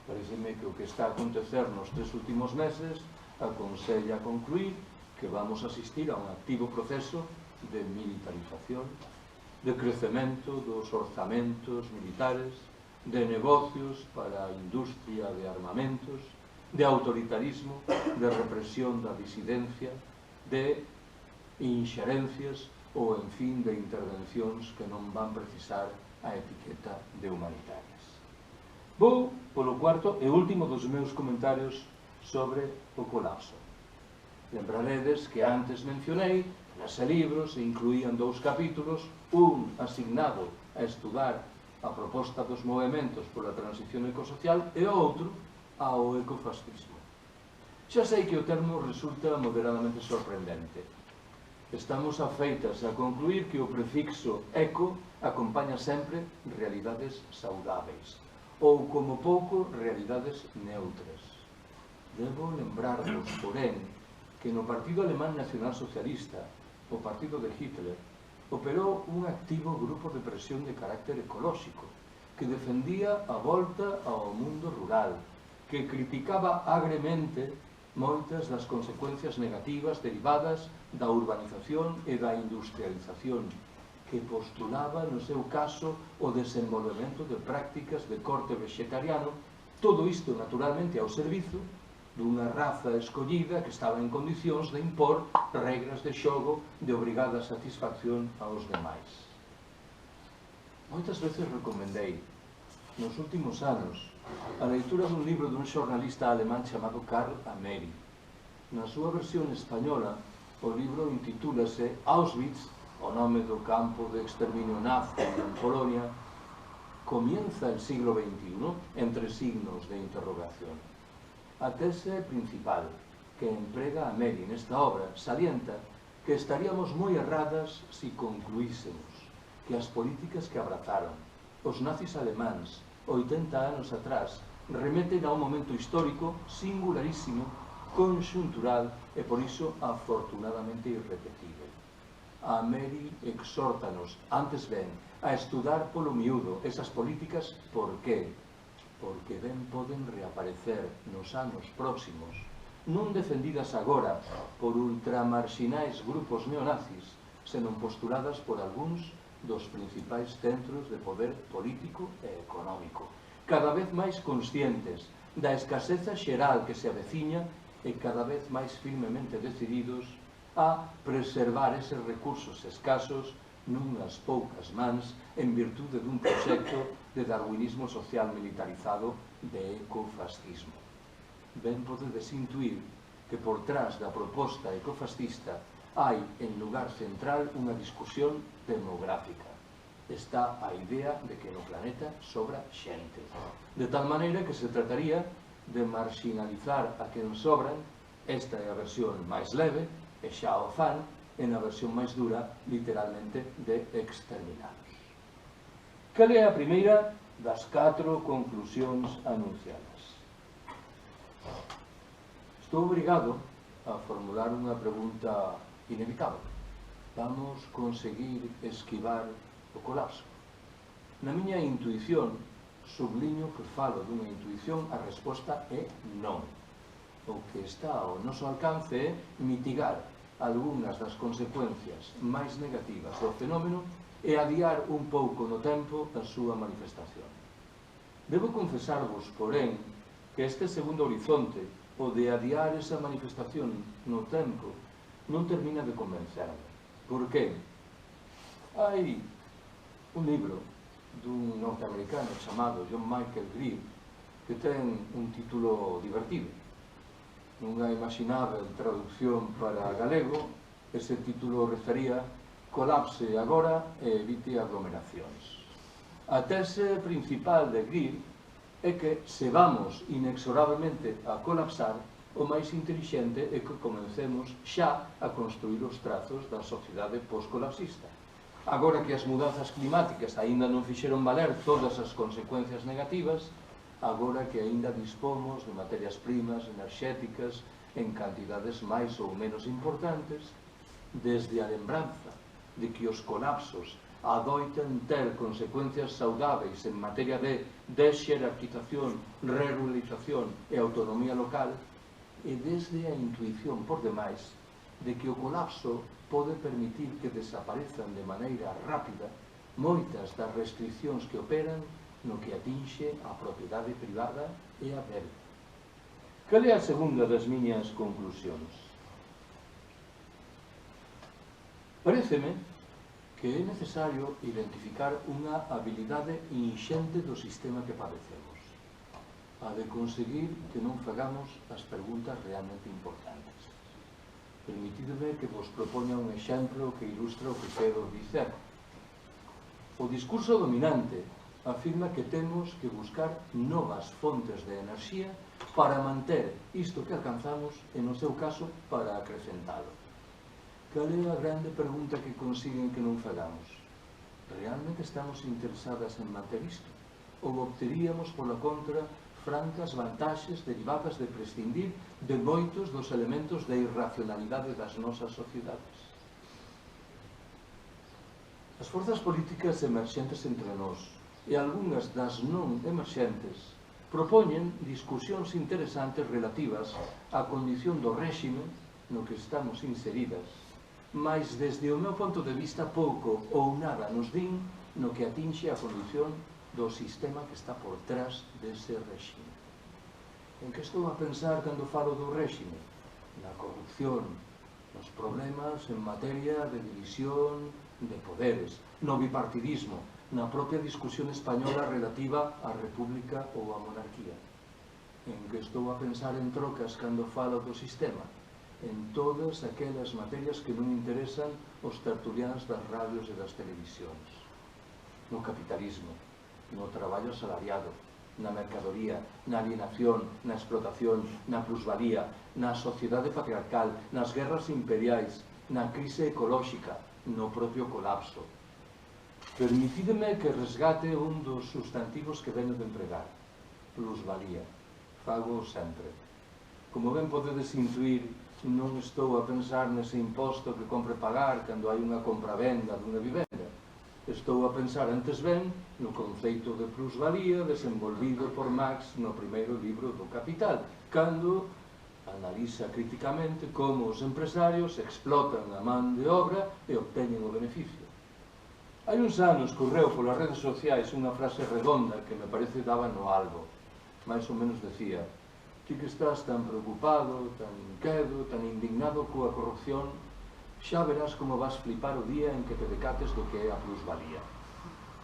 Pareceme que o que está a acontecer nos 3 últimos meses aconsella concluir que vamos a asistir a un activo proceso de militarización, de crecemento dos orzamentos militares, de negocios para a industria de armamentos, de autoritarismo, de represión da disidencia, de inxerencias ou, en fin, de intervencións que non van precisar a etiqueta de humanitarias. Vou polo cuarto e último dos meus comentarios sobre o colapso. Lembraredes que antes mencionei nese libro se incluían 2 capítulos, un asignado a estudar a proposta dos movementos pola transición ecosocial e outro ao ecofascismo. Xa sei que o termo resulta moderadamente sorprendente. Estamos afeitas a concluir que o prefixo eco acompaña sempre realidades saudáveis, ou, como pouco, realidades neutras. Debo lembrarvos, porén, que no Partido Alemán Nacionalsocialista, o partido de Hitler, operou un activo grupo de presión de carácter ecolóxico que defendía a volta ao mundo rural, que criticaba agremente moitas das consecuencias negativas derivadas da urbanización e da industrialización, que postulaba, no seu caso, o desenvolvemento de prácticas de corte vegetariano, todo isto naturalmente ao servizo dunha raza escollida que estaba en condicións de impor regras de xogo de obrigada satisfacción aos demais. Moitas veces recomendei, nos últimos anos, a leitura dun libro dun xornalista alemán chamado Karl Ameri. Na súa versión española, o libro intitúlase Auschwitz, o nome do campo de exterminio nazi en Polonia, comienza el siglo XXI, entre signos de interrogación. A tese principal que emprega Ameri nesta obra salienta que estaríamos moi erradas si concluísemos que as políticas que abrazaron os nazis alemáns 80 anos atrás remeten a un momento histórico singularísimo, conxuntural e por iso afortunadamente irrepetível. Ameri exhórtanos, antes ben, a estudar polo miúdo esas políticas. Por qué? Porque ben poden reaparecer nos anos próximos, non defendidas agora por ultramarxinais grupos neonazis, senón postuladas por algúns dos principais centros de poder político e económico, cada vez máis conscientes da escaseza xeral que se aveciña e cada vez máis firmemente decididos a preservar eses recursos escasos nunhas poucas mans en virtude dun proxecto de darwinismo social militarizado de ecofascismo. Ben podedes intuir que por trás da proposta ecofascista hai en lugar central unha discusión demográfica. Está a idea de que no planeta sobra xente, de tal maneira que se trataría de marxinalizar a quen sobran. Esta é a versión máis leve, e xa o fan, e na versión máis dura, literalmente, de exterminados. Cal é a primeira das 4 conclusións anunciadas? Estou obrigado a formular unha pregunta inevitable. Vamos conseguir esquivar o colapso? Na miña intuición, subliño que falo dunha intuición, a resposta é non. O que está ao noso alcance é mitigar algunhas das consecuencias máis negativas do fenómeno e adiar un pouco no tempo a súa manifestación. Debo confesarvos, porén, que este segundo horizonte, o de adiar esa manifestación no tempo, non termina de convencerme. Por qué? Hai un libro dun norteamericano chamado John Michael Greer que ten un título divertido. Nunha imaginável traducción para galego, ese título refería Colapse agora e evite aglomeracións. A tese principal de Greer é que se vamos inexorablemente a colapsar, o máis intelixente é que comencemos xa a construir os trazos da sociedade post-colapsista. Agora que as mudanzas climáticas aínda non fixeron valer todas as consecuencias negativas, agora que aínda dispomos de materias primas enerxéticas en cantidades máis ou menos importantes, desde a lembranza de que os colapsos adoitan ter consecuencias saudáveis en materia de desxerarquización, ruralización e autonomía local, e desde a intuición por demais de que o colapso pode permitir que desaparezan de maneira rápida moitas das restriccións que operan no que atinxe a propiedade privada e a débeda. Cal é a segunda das miñas conclusións? Paréceme que é necesario identificar unha habilidade inxente do sistema que padecemos, a de conseguir que non fagamos as preguntas realmente importantes. Permitidme que vos propoña un exemplo que ilustra o que quero dicer. O discurso dominante afirma que temos que buscar novas fontes de enerxía para manter isto que alcanzamos e, no seu caso, para acrecentalo. Cal é a grande pregunta que consiguen que non fagamos? Realmente estamos interesadas en manter isto? Ou obteríamos, pola contra, francas vantaxes derivadas de prescindir de moitos dos elementos de irracionalidade das nosas sociedades? As forzas políticas emerxentes entre nós e algunhas das non emerxentes propoñen discusións interesantes relativas á condición do réxime no que estamos inseridas, mas desde o meu ponto de vista pouco ou nada nos din no que atinxe a condición do sistema que está por trás dese réxime. En que estou a pensar cando falo do réxime? Na corrupción, nos problemas en materia de división de poderes, no bipartidismo, na propia discusión española relativa á república ou á monarquía. En que estou a pensar en trocas cando falo do sistema? En todas aquelas materias que non interesan os tertuliáns das radios e das televisións. No capitalismo, no traballo asalariado, na mercadoría, na alienación, na explotación, na plusvalía, na sociedade patriarcal, nas guerras imperiais, na crise ecolóxica, no propio colapso. Permitidme que resgate un dos sustantivos que veño de empregar, plusvalía. Fago sempre. Como ben podedes intuir, non estou a pensar nese imposto que compre pagar cando hai unha compra-venda dunha vivenda. Estou a pensar antes ben no conceito de plusvalía desenvolvido por Marx no primeiro libro do Capital, cando analiza críticamente como os empresarios explotan a man de obra e obteñen o beneficio. Hai uns anos correu polas redes sociais unha frase redonda que me parece daba no albo. Mais ou menos decía: ti que estás tan preocupado, tan inquedo, tan indignado coa corrupción, xa verás como vas flipar o día en que te decates do que é a plusvalía.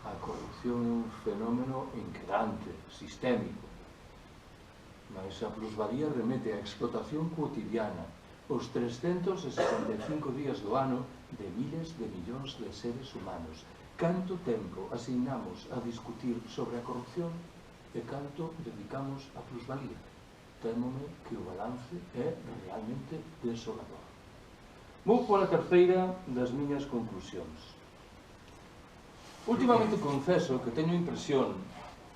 A corrupción é un fenómeno inquedante, sistémico. Mas a plusvalía remete á explotación cotidiana, os 365 días do ano de miles de millóns de seres humanos. Canto tempo asignamos a discutir sobre a corrupción e canto dedicamos a plusvalía? Témome que o balance é realmente desolador. Vou pola terceira das miñas conclusións. Últimamente confeso que teño a impresión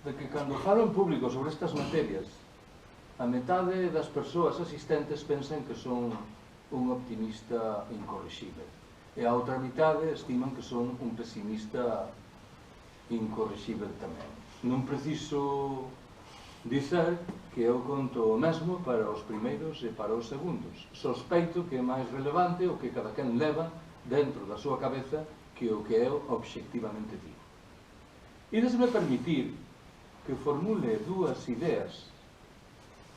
de que cando falo en público sobre estas materias, a metade das persoas asistentes pensan que son un optimista incorrixível e a outra mitade estiman que son un pesimista incorrixível tamén. Non preciso dizer que eu conto o mesmo para os primeiros e para os segundos. Sospeito que é máis relevante o que cada quen leva dentro da súa cabeza que o que eu obxectivamente digo. E desme permitir que formule dúas ideas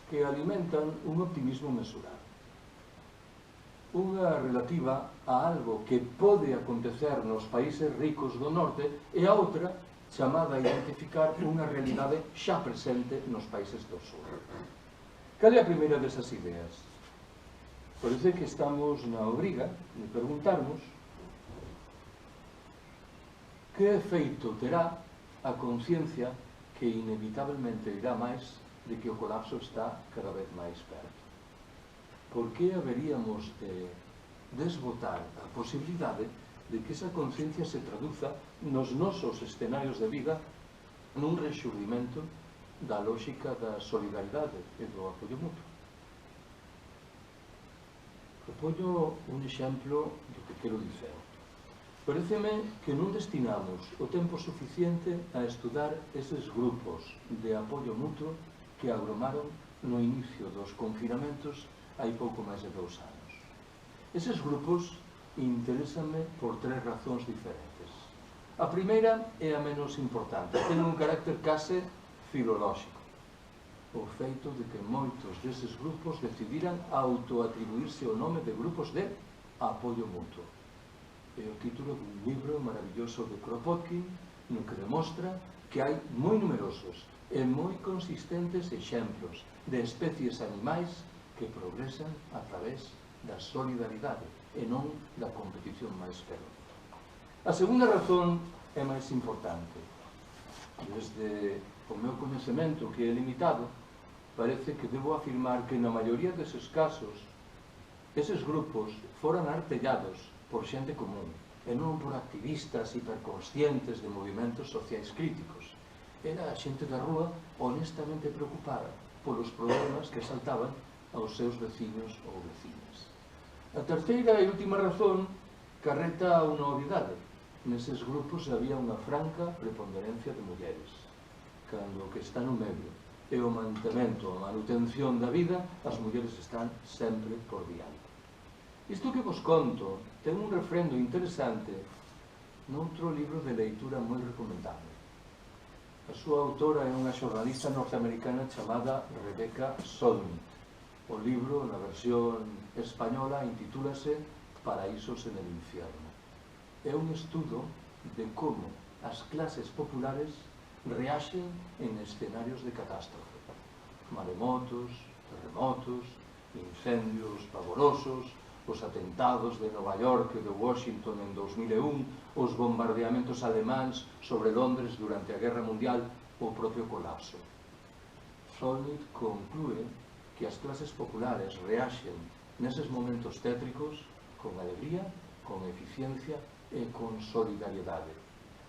que alimentan un optimismo mesurado. Unha relativa a algo que pode acontecer nos países ricos do norte e a outra chamada a identificar unha realidade xa presente nos países do sur. Cal é a primeira desas ideas? Parece que estamos na obriga de preguntarnos que efeito terá a conciencia que inevitablemente irá máis de que o colapso está cada vez máis perto. Por que haberíamos de desbotar a posibilidade de que esa conciencia se traduza nos nosos escenarios de vida nun rexurdimento da lógica da solidaridade e do apoio mutuo? Propoño un exemplo do que quero dicer. Pareceme que non destinamos o tempo suficiente a estudar eses grupos de apoio mutuo que agromaron no inicio dos confinamentos hai pouco máis de 2 anos. Eses grupos interésanme por 3 razóns diferentes. A primeira é a menos importante, ten un carácter case filolóxico. O feito de que moitos deses grupos decidiran autoatribuirse o nome de grupos de apoio mutuo. É o título dun libro maravilloso de Kropotkin no que demostra que hai moi numerosos e moi consistentes exemplos de especies animais que progresan a través da solidaridade e non da competición máis feroz. A segunda razón é máis importante. Desde o meu coñecemento, que é limitado, parece que debo afirmar que na maioría deses casos eses grupos foran artellados por xente común e non por activistas hiperconscientes de movimentos sociais críticos. Era a xente da rúa honestamente preocupada polos problemas que saltaban aos seus veciños ou veciñas. A terceira e última razón carreta unha obviedade. Neses grupos había unha franca preponderancia de mulleres, cando o que está no medio e o mantemento, a manutención da vida, as mulleres están sempre por diante. Isto que vos conto ten un refrendo interesante noutro libro de leitura moi recomendable. A súa autora é unha xornalista norteamericana chamada Rebecca Solnit. O libro, na versión española, intitúlase Paraísos en el infierno. É un estudo de como as clases populares reaxen en escenarios de catástrofe. Maremotos, terremotos, incendios pavorosos, os atentados de Nova York e de Washington en 2001, os bombardeamentos alemáns sobre Londres durante a Guerra Mundial, o propio colapso. Solnit conclúe que as clases populares reaxen neses momentos tétricos con alegría, con eficiencia e con solidariedade,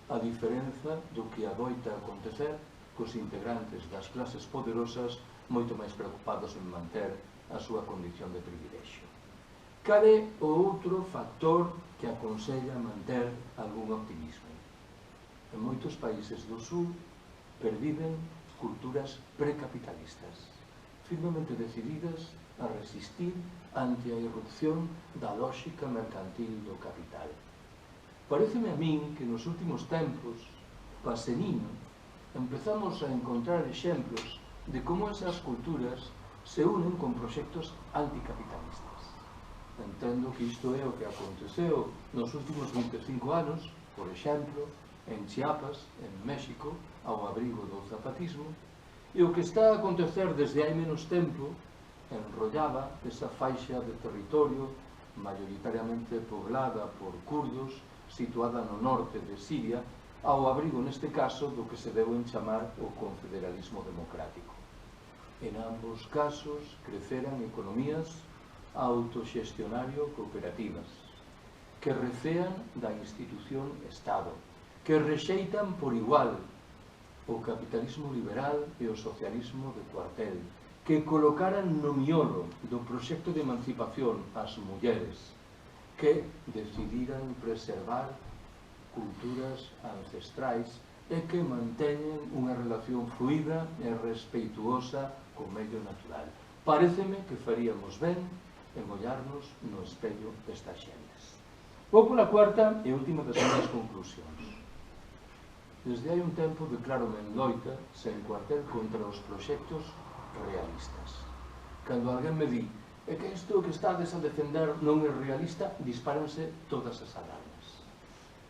a diferenza do que adoita acontecer cos integrantes das clases poderosas moito máis preocupados en manter a súa condición de privilexio. Cal é o outro factor que aconsella manter algún optimismo? En moitos países do sur perviven culturas precapitalistas, firmemente decididas a resistir ante a irrupción da lógica mercantil do capital. Paréceme a min que nos últimos tempos, paseniño, empezamos a encontrar exemplos de como esas culturas se unen con proxectos anticapitalistas. Entendo que isto é o que aconteceu nos últimos 25 anos, por exemplo, en Chiapas, en México, ao abrigo do zapatismo, e o que está a acontecer desde hai menos tempo en Rojava, esa faixa de territorio maioritariamente poblada por kurdos, situada no norte de Siria, ao abrigo, neste caso, do que se deu en chamar o confederalismo democrático. En ambos casos, creceran economías autoxestionario-cooperativas, que recean da institución Estado, que rexeitan por igual o capitalismo liberal e o socialismo de cuartel, que colocaran no miolo do proxecto de emancipación as mulleres, que decidiran preservar culturas ancestrais e que manteñen unha relación fluida e respeituosa co medio natural. Paréceme que faríamos ben en ollarnos no espello destas xentes. Vou pola cuarta e última das minhas conclusións. Desde hai un tempo declárome en loita sen cuartel contra os proxectos realistas. Cando alguén me di é que isto que estades a defender non é realista, dispáranse todas as alarmas.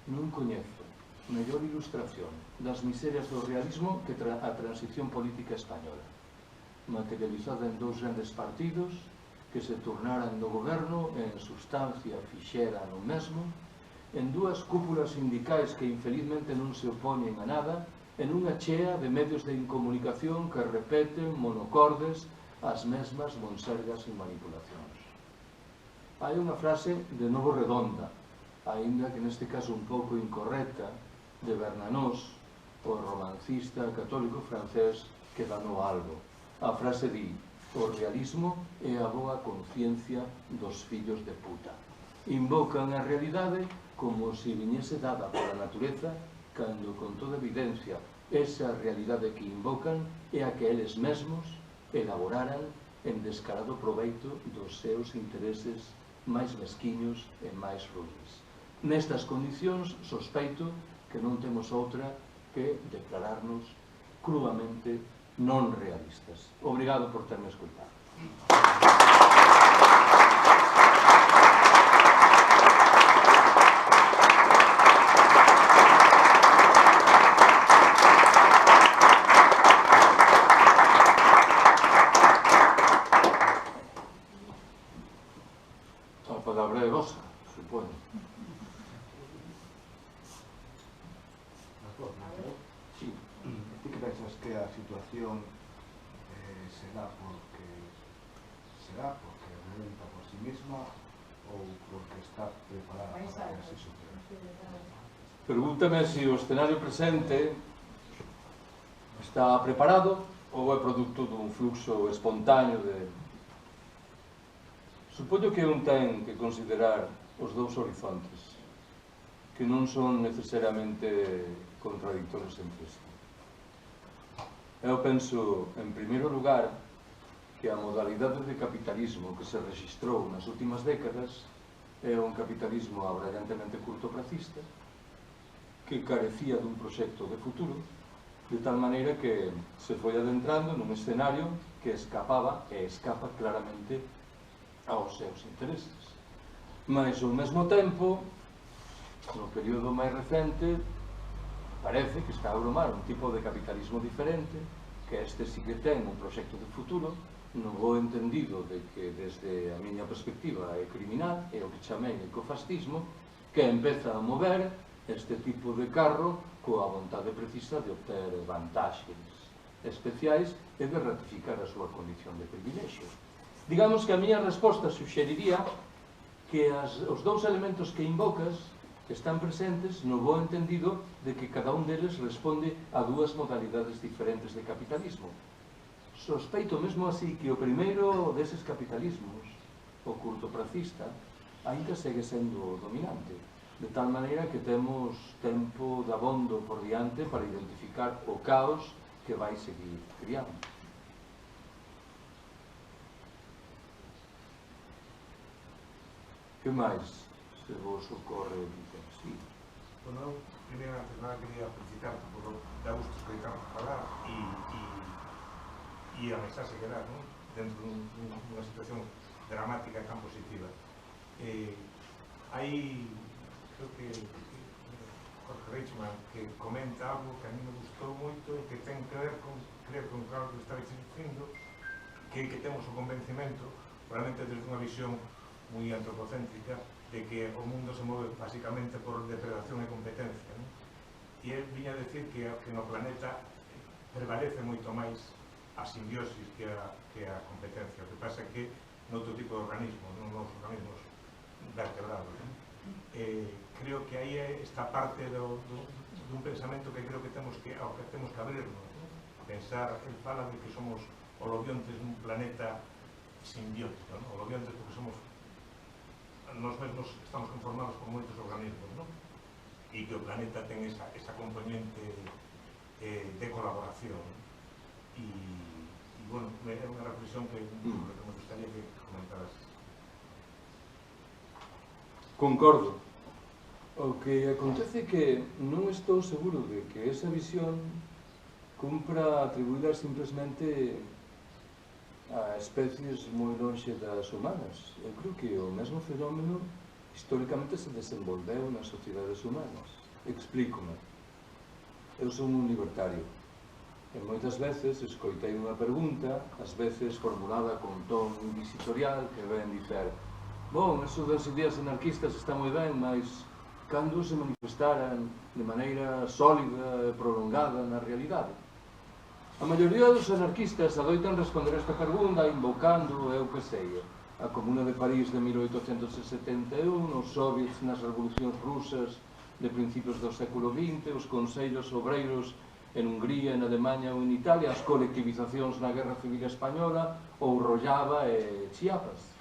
Non coñezo mellor ilustración das miserias do realismo que a transición política española, materializada en dous grandes partidos que se tornaran no goberno e en sustancia fixeran o mesmo, en dúas cúpulas sindicais que infelizmente non se opoñen a nada, en unha chea de medios de incomunicación que repeten monocordes as mesmas monsergas e manipulacións. Hai unha frase de Novo Redonda, aínda que neste caso un pouco incorrecta, de Bernanos, o romancista católico francés que danou algo. A frase di: o realismo é a boa conciencia dos fillos de puta. Invocan a realidade como se viñese dada pola natureza, cando con toda evidencia esa realidade que invocan é a que eles mesmos elaboraran en descarado proveito dos seus intereses máis mesquiños e máis ruins. Nestas condicións, sospeito que non temos outra que declararnos cruamente non realistas. Obrigado por terme escoitado. que a situación será porque renta por sí misma ou porque está preparada para que así suceda? Pregúntame se o escenario presente está preparado ou é produto dun fluxo espontáneo de... Supoño que un ten que considerar os dous horizontes, que non son necesariamente contradictorios entre si. Eu penso, en primeiro lugar, que a modalidade de capitalismo que se registrou nas últimas décadas é un capitalismo abrallantemente curtoplacista que carecía dun proxecto de futuro, de tal maneira que se foi adentrando nun escenario que escapaba e escapa claramente aos seus intereses. Mas, ao mesmo tempo, no período máis recente, parece que está a agromar un tipo de capitalismo diferente, que este sí que ten un proxecto de futuro, no bo entendido de que, desde a miña perspectiva, é criminal, é o que chamei ecofascismo, que empeza a mover este tipo de carro coa vontade precisa de obter vantaxes especiais e de ratificar a súa condición de privilexio. Digamos que a miña resposta suxeriría que os dous elementos que invocas están presentes no bo entendido de que cada un deles responde a dúas modalidades diferentes de capitalismo. Sospeito mesmo así que o primeiro deses capitalismos, o curtoplacista, ainda segue sendo dominante, de tal maneira que temos tempo de abondo por diante para identificar o caos que vai seguir criando. Que máis se vos ocorre? Sí. Bueno, primeiro, antes nada, quería felicitarte por da gusto escoitamos falar e a mensaxe que dá, non? Dentro dunha situación dramática tan positiva. Hai, creo que Jorge Reichmann, que comenta algo que a mí me gustou moito e que ten que ver con, creo que claro que estabais dicindo, que temos o convencimento, probablemente desde unha visión moi antropocéntrica, de que o mundo se move basicamente por depredación e competencia, non? E ele viña a decir que no planeta prevalece moito máis a simbiosis que a competencia. O que pasa é que noutro tipo de organismos, non nos organismos vertebrados. Creo que aí é esta parte dun pensamento que creo que temos que abrirnos. Pensar, el fala de que somos holobiontes nun planeta simbiótico, non? Holobiontes porque somos nós mesmos estamos conformados por moitos organismos, non? E que o planeta ten esa componente de colaboración. E bueno, é unha reflexión que me gustaría que comentaras. Concordo. O que acontece é que non estou seguro de que esa visión cumpra atribuída simplesmente a especies moi lonxe das humanas. Eu creo que o mesmo fenómeno históricamente se desenvolveu nas sociedades humanas. Explícome. Eu son un libertario. E moitas veces escoitei unha pregunta, ás veces formulada con ton inquisitorial, que ven dicer: bon, eso das ideas anarquistas está moi ben, mas cando se manifestaran de maneira sólida e prolongada na realidade? A maioría dos anarquistas adoitan responder esta pregunta invocando, eu que sei, a Comuna de París de 1871, os soviets nas revolucións rusas de principios do século XX, os consellos obreiros en Hungría, en Alemanha ou en Italia, as colectivizacións na Guerra Civil Española ou Rojava e Chiapas.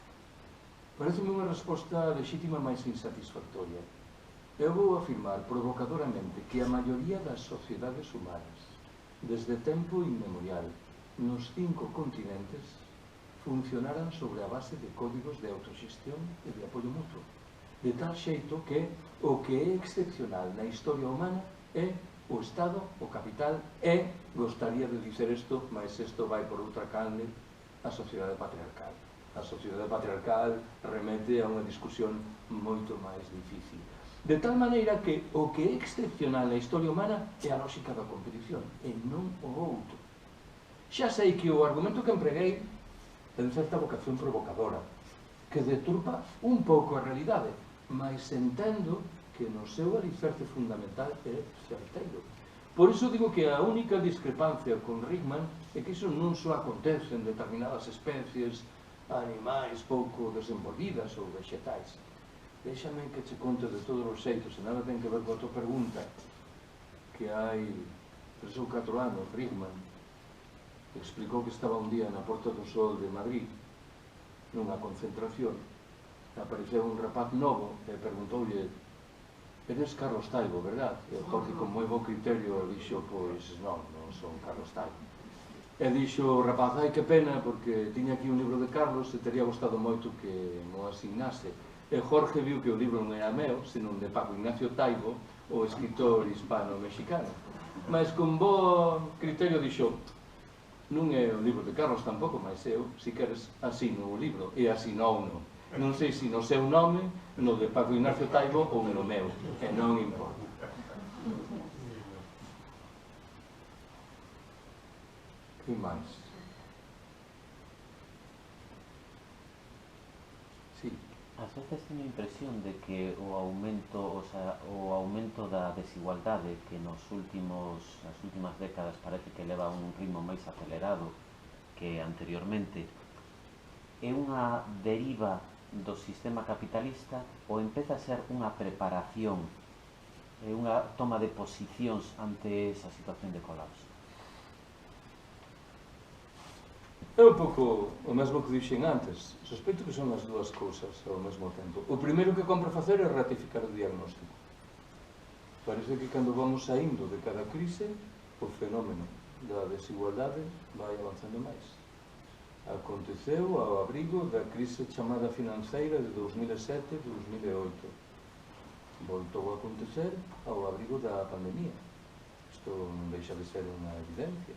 Pareceme unha resposta lexítima máis insatisfactoria. Eu vou afirmar provocadoramente que a maioría das sociedades humanas, desde tempo inmemorial, nos 5 continentes, funcionaran sobre a base de códigos de autoxestión e de apoio mutuo, de tal xeito que o que é excepcional na historia humana é o Estado, o capital, e, gostaría de dicer isto, mas isto vai por outra canle, a sociedade patriarcal. A sociedade patriarcal remete a unha discusión moito máis difícil. De tal maneira que o que é excepcional na historia humana é a lógica da competición, e non o outro. Xa sei que o argumento que empreguei ten certa vocación provocadora, que deturpa un pouco a realidade, mas entendo que no seu alicerce fundamental é certeiro. Por iso digo que a única discrepancia con Rickman é que iso non só acontece en determinadas especies, animais pouco desenvolvidas ou vegetais. Déxame que che conte de todos os xeitos, e nada ten que ver coa tua pergunta, que hai 3 ou 4 anos Rickman explicou que estaba un día na Porta do Sol de Madrid nunha concentración, apareceu un rapaz novo e perguntoulle: eres Carlos Taibo, verdad? E o Jorge con moi bo criterio dixo: pois non son Carlos Taibo. E dixo o rapaz: ai que pena, porque tiña aquí un libro de Carlos e teria gostado moito que mo asignase. E Jorge viu que o libro non era meu, senón de Paco Ignacio Taibo, o escritor hispano-mexicano. Mas con bo criterio dixo: non é o libro de Carlos tampouco, mas eu, se queres, asino o libro. E asinou-no. Non sei se no seu nome, no de Paco Ignacio Taibo ou no meu, e non importa. Que máis? Sí. Ás veces teño a impresión de que o aumento da desigualdade que nas últimas décadas parece que leva a un ritmo máis acelerado que anteriormente é unha deriva do sistema capitalista ou empeza a ser unha preparación, unha toma de posicións ante esa situación de colapso? É un pouco o mesmo que dixen antes. Sospeito que son as dúas cousas ao mesmo tempo. O primeiro que compra facer é ratificar o diagnóstico. Parece que cando vamos saindo de cada crise, o fenómeno da desigualdade vai avanzando máis. Aconteceu ao abrigo da crise chamada financeira de 2007-2008. Voltou a acontecer ao abrigo da pandemia. Isto non deixa de ser unha evidencia.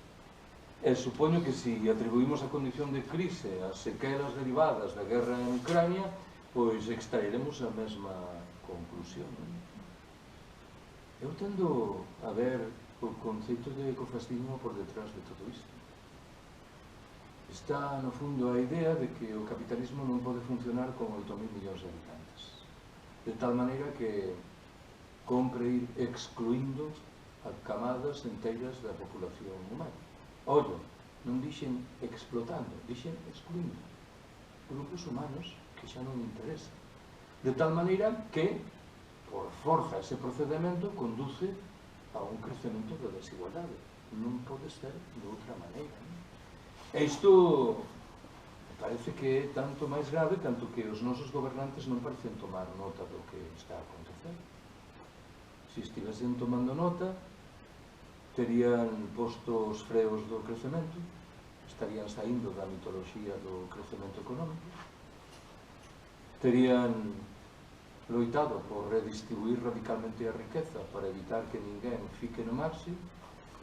E supoño que se atribuímos a condición de crise ás sequelas derivadas da guerra en Ucrania, pois extraeremos a mesma conclusión. Eu tendo a ver o conceito de ecofascismo por detrás de todo isto. Está, no fundo, a idea de que o capitalismo non pode funcionar con 8.000 millóns de habitantes. De tal maneira que compre ir excluindo a camadas enteiras da populación humana. Ollo, non dixen explotando, dixen excluindo grupos humanos que xa non interesan. De tal maneira que, por forza, ese procedimento conduce a un crecemento da desigualdade. Non pode ser de outra maneira. E isto parece que é tanto máis grave tanto que os nosos gobernantes non parecen tomar nota do que está a acontecer. Se estivesen tomando nota, terían posto os freos do crecemento, estarían saindo da mitoloxía do crecemento económico, terían loitado por redistribuir radicalmente a riqueza para evitar que ninguén fique no marxe,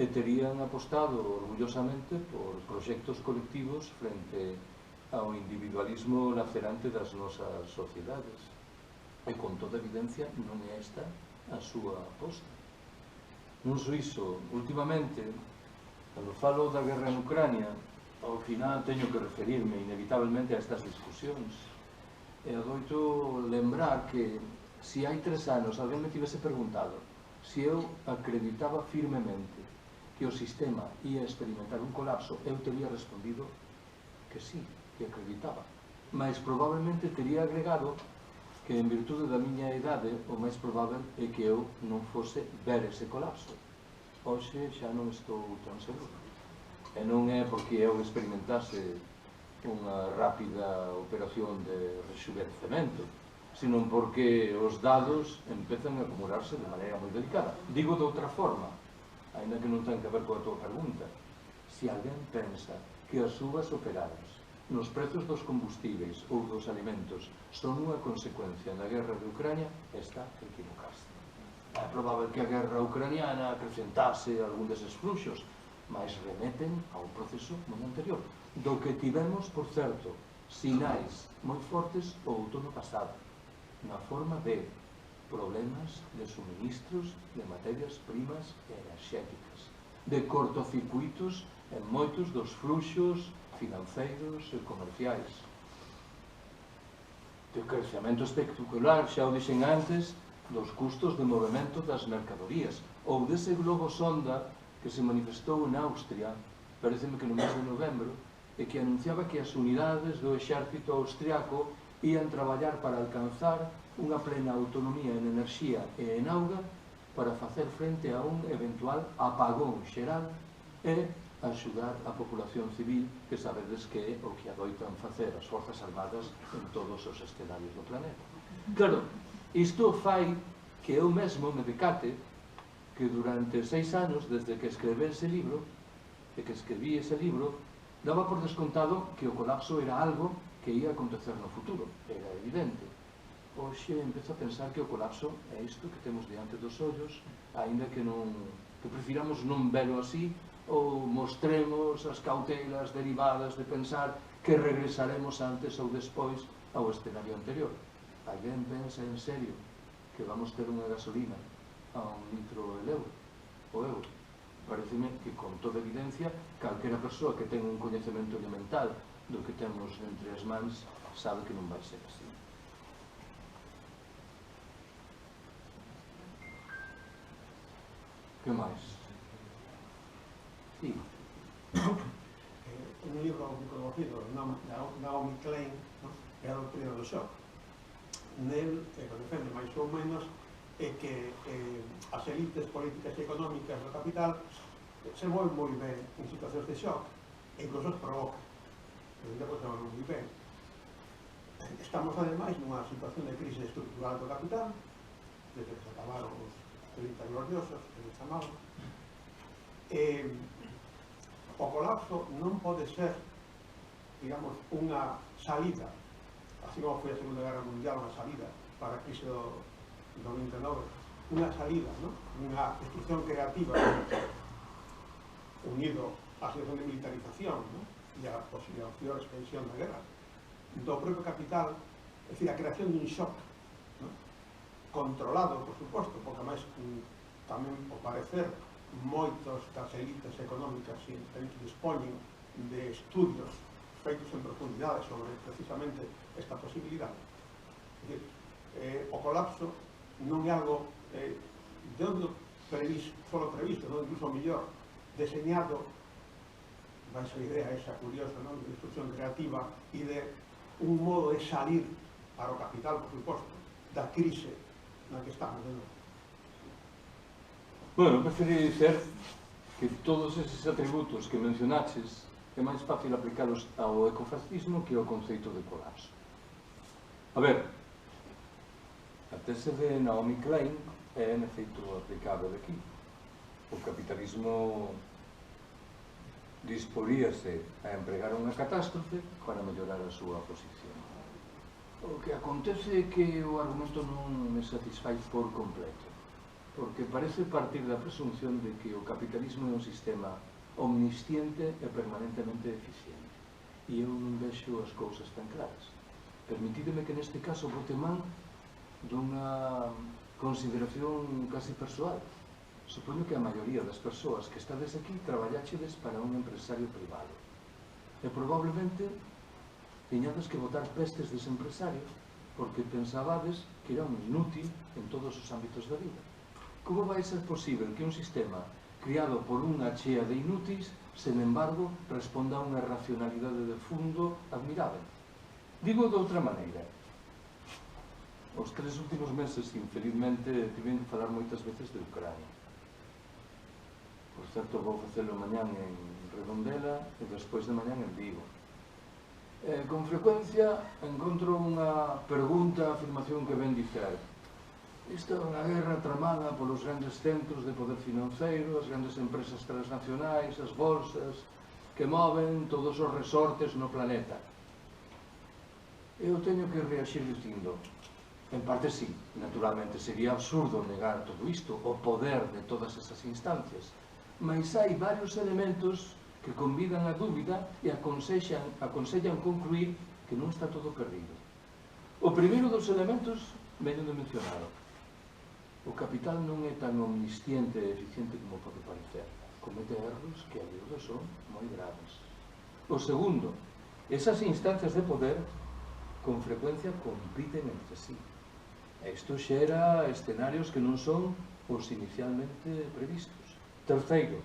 e terían apostado orgullosamente por proxectos colectivos frente ao individualismo lacerante das nosas sociedades. E con toda evidencia non é esta a súa aposta. Non só iso, últimamente, cando falo da guerra en Ucrania, ao final teño que referirme inevitablemente a estas discusións. E adoito lembrar que, se hai 3 anos alguén me tivese preguntado se eu acreditaba firmemente que o sistema ia experimentar un colapso, eu teria respondido que sí, que acreditaba. Mas probablemente teria agregado que, en virtude da miña idade, o máis probável é que eu non fose ver ese colapso. Hoxe xa non estou tan seguro. E non é porque eu experimentase unha rápida operación de rexuvencemento, sino porque os dados empezan a acumularse de maneira moi delicada. Digo de outra forma, ainda que non ten que ver coa tua pergunta. Se alguén pensa que as subas operadas nos prezos dos combustíveis ou dos alimentos son unha consecuencia da guerra de Ucrania, está a equivocarse. É probável que a guerra ucraniana acrecentase algún deses fluxos, mas remeten a un proceso moi anterior, do que tivemos, por certo, sinais moi fortes o outono pasado, na forma de problemas de suministros de materias primas enerxéticas, de cortocircuitos en moitos dos fluxos financeiros e comerciais, de crecemento espectacular, xa o dixen antes, dos custos de movimento das mercadorías, ou dese globo sonda que se manifestou en Austria, pareceme que no mes de novembro, e que anunciaba que as unidades do exército austriaco ían traballar para alcanzar unha plena autonomía en enerxía e en auga para facer frente a un eventual apagón xeral e axudar a populación civil, que sabedes que é o que adoitan facer as forzas armadas en todos os escenarios do planeta. Claro, isto fai que eu mesmo me decate que durante 6 anos, desde que escreví ese libro, daba por descontado que o colapso era algo que ia acontecer no futuro, era evidente. Hoxe empezo a pensar que o colapso é isto que temos diante dos ollos, aínda que prefiramos non velo así, ou mostremos as cautelas derivadas de pensar que regresaremos antes ou despois ao escenario anterior. Alguén pensa en serio que vamos ter unha gasolina a $1 litro o euro? Pareceme que, con toda evidencia, calquera persoa que ten un coñecemento elemental do que temos entre as mans sabe que non vai ser así. Que máis? Sí. Un libro moi conocido, Naomi Klein, que é a doutrina do shock. Nel, que defende máis ou menos, é que as elites políticas e económicas do capital se moven moi ben en situacións de shock, e incluso os provocan. Entendemos que se moven moi ben. Estamos, ademais, nunha situación de crise estructural do capital, desde que se acabaron os 30 gloriosos, que se chamaban. O colapso non pode ser, digamos, unha salida, así como foi a Segunda Guerra Mundial, unha salida para a crise do 29, unha salida, unha destrucción creativa unido á situación de militarización e a posible expansión da guerra do propio capital, é dicir, a creación dun shock controlado, por suposto, porque máis tamén, ao parecer, moitos das elites económicas que dispoñen de estudios feitos en profundidade sobre precisamente esta posibilidade. É dicir, o colapso non é algo de onde solo previsto, incluso mellor, deseñado, vai ser a idea esa curiosa, de destrucción creativa e de un modo de salir para o capital, por suposto, da crise na que estamos de novo. Bueno, preferiría dicer que todos eses atributos que mencionaches é máis fácil aplicalos ao ecofascismo que ao conceito de colapso. A ver, a tese de Naomi Klein é, en efeito, aplicável aquí. O capitalismo disporíase a empregar unha catástrofe para mellorar a súa posición. O que acontece é que o argumento non me satisfai por completo, porque parece partir da presunción de que o capitalismo é un sistema omnisciente e permanentemente eficiente. E eu non vexo as cousas tan claras. Permitídeme que neste caso bote man dunha consideración casi persoal. Supoño que a maioría das persoas que estades aquí traballáchedes para un empresario privado. E probablemente teñades que botar pestes dese empresario porque pensabades que era un inútil en todos os ámbitos da vida. Como vai ser posible que un sistema criado por unha chea de inúteis, sen embargo, responda a unha racionalidade de fundo admirável? Digo de outra maneira. Os 3 últimos meses, infelizmente, tiven que falar moitas veces de Ucrania. Por certo, vou facelo mañán en Redondela e despois de mañán en Vigo. Con frecuencia encontro unha pregunta, afirmación que ven dicer: isto é unha guerra tramada polos grandes centros de poder financeiro, as grandes empresas transnacionais, as bolsas, que moven todos os resortes no planeta. Eu teño que reaxir dicindo, en parte sí, naturalmente sería absurdo negar todo isto, o poder de todas esas instancias, mas hai varios elementos que convidan a dúbida e aconsellan concluir que non está todo perdido. O primeiro dos elementos veño de mencionado. O capital non é tan omnisciente e eficiente como pode parecer. Comete erros que a miúdo son moi graves. O segundo, esas instancias de poder con frecuencia compiten entre sí. Isto xera escenarios que non son os inicialmente previstos. Terceiro,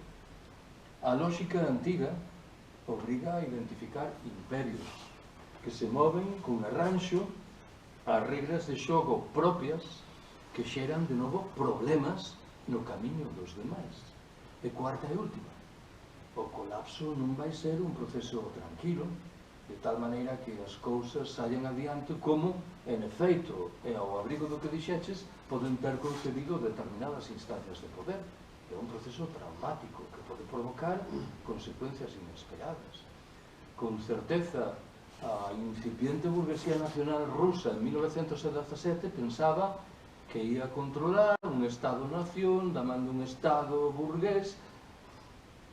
a lógica antiga obriga a identificar imperios que se moven con arranxo as regras de xogo propias que xeran de novo problemas no camiño dos demais. E cuarta e última, o colapso non vai ser un proceso tranquilo, de tal maneira que as cousas saian adiante como, en efeito, e ao abrigo do que dixeches, poden ter concebido determinadas instancias de poder. É un proceso traumático que pode provocar consecuencias inesperadas. Con certeza, a incipiente burguesía nacional rusa en 1917 pensaba que ia controlar un Estado-nación da man dun Estado burgués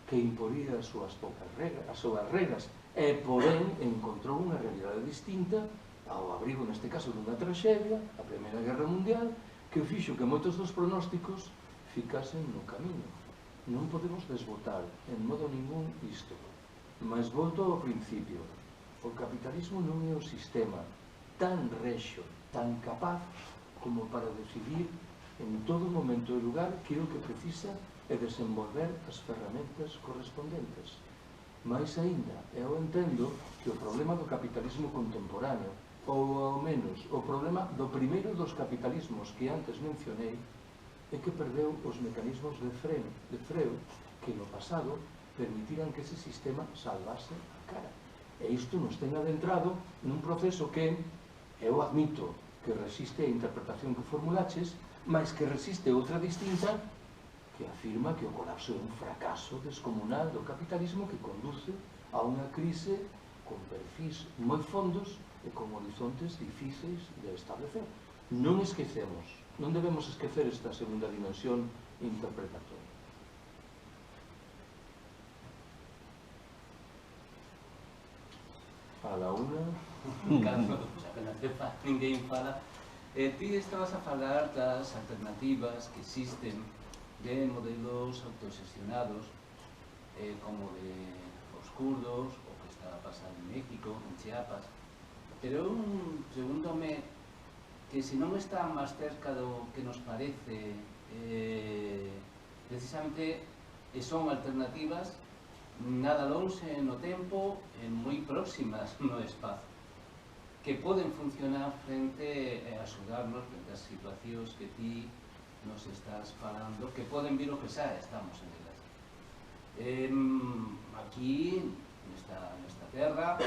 que imporía as súas regras e, porén, encontrou unha realidade distinta ao abrigo, neste caso, dunha traxedia, a Primeira Guerra Mundial, que fixo que moitos dos pronósticos ficasen no camiño. Non podemos desbotar en modo ningún isto, mas volto ao principio. O capitalismo non é o sistema tan rexo, tan capaz como para decidir en todo momento e lugar que o que precisa é desenvolver as ferramentas correspondentes. Mais aínda, eu entendo que o problema do capitalismo contemporáneo, ou ao menos o problema do primeiro dos capitalismos que antes mencionei, é que perdeu os mecanismos de freo que no pasado permitiran que ese sistema salvase a cara. E isto nos ten adentrado nun proceso que, eu admito, que resiste a interpretación que formulaches, mas que resiste outra distinta que afirma que o colapso é un fracaso descomunal do capitalismo que conduce a unha crise con perfis moi fondos e con horizontes difíceis de establecer. Non esquecemos, non debemos esquecer esta segunda dimensión interpretatoria. A la una... Ninguén fala. Ti estabas a falar das alternativas que existen de modelos autoxestionados como de os kurdos, o que está a pasar en México, en Chiapas, pero pregúntome que se non está máis cerca do que nos parece, precisamente son alternativas nada lonxe no tempo e moi próximas no espazo, que poden funcionar frente a axudarnos frente ás situacións que ti nos estás falando, que poden vir o que xa estamos en elas. Aquí, nesta terra,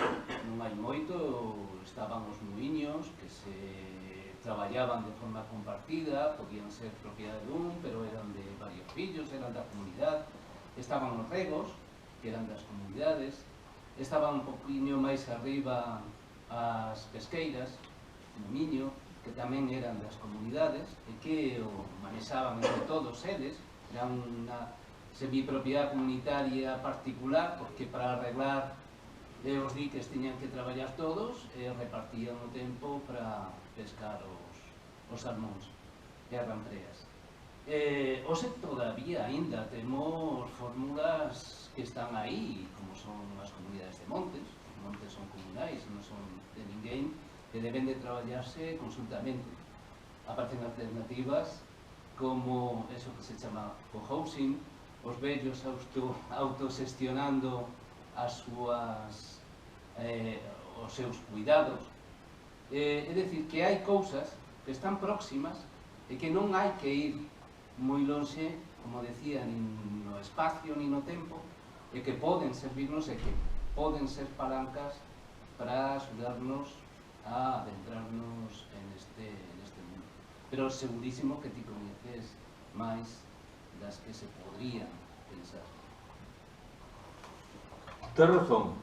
non hai moito, estaban os muiños que se traballaban de forma compartida, podían ser propiedade dun, pero eran de varios fillos, eran da comunidade. Estaban os regos, que eran das comunidades. Estaban un poquinho máis arriba as pesqueiras, no Miño, que tamén eran das comunidades e que o manexaban entre todos eles. Era unha semipropiedade comunitaria particular, porque para arreglar os diques tiñan que traballar todos e repartían o tempo para pescar os salmóns e as lampreas. Hoxe todavía aínda temos fórmulas que están aí, como son as comunidades de montes. Os montes son comunais, non son de ninguén, que deben de traballarse conjuntamente. Aparecen alternativas como eso que se chama co-housing, os vellos autoxestionando os seus cuidados. É dicir, que hai cousas que están próximas e que non hai que ir moi lonxe, como decía, nin no espacio nin no tempo, e que poden servirnos e que poden ser palancas para axudarnos a adentrarnos en este mundo. Pero segurísimo que ti coñeces máis das que se podrían pensar. Tens razón.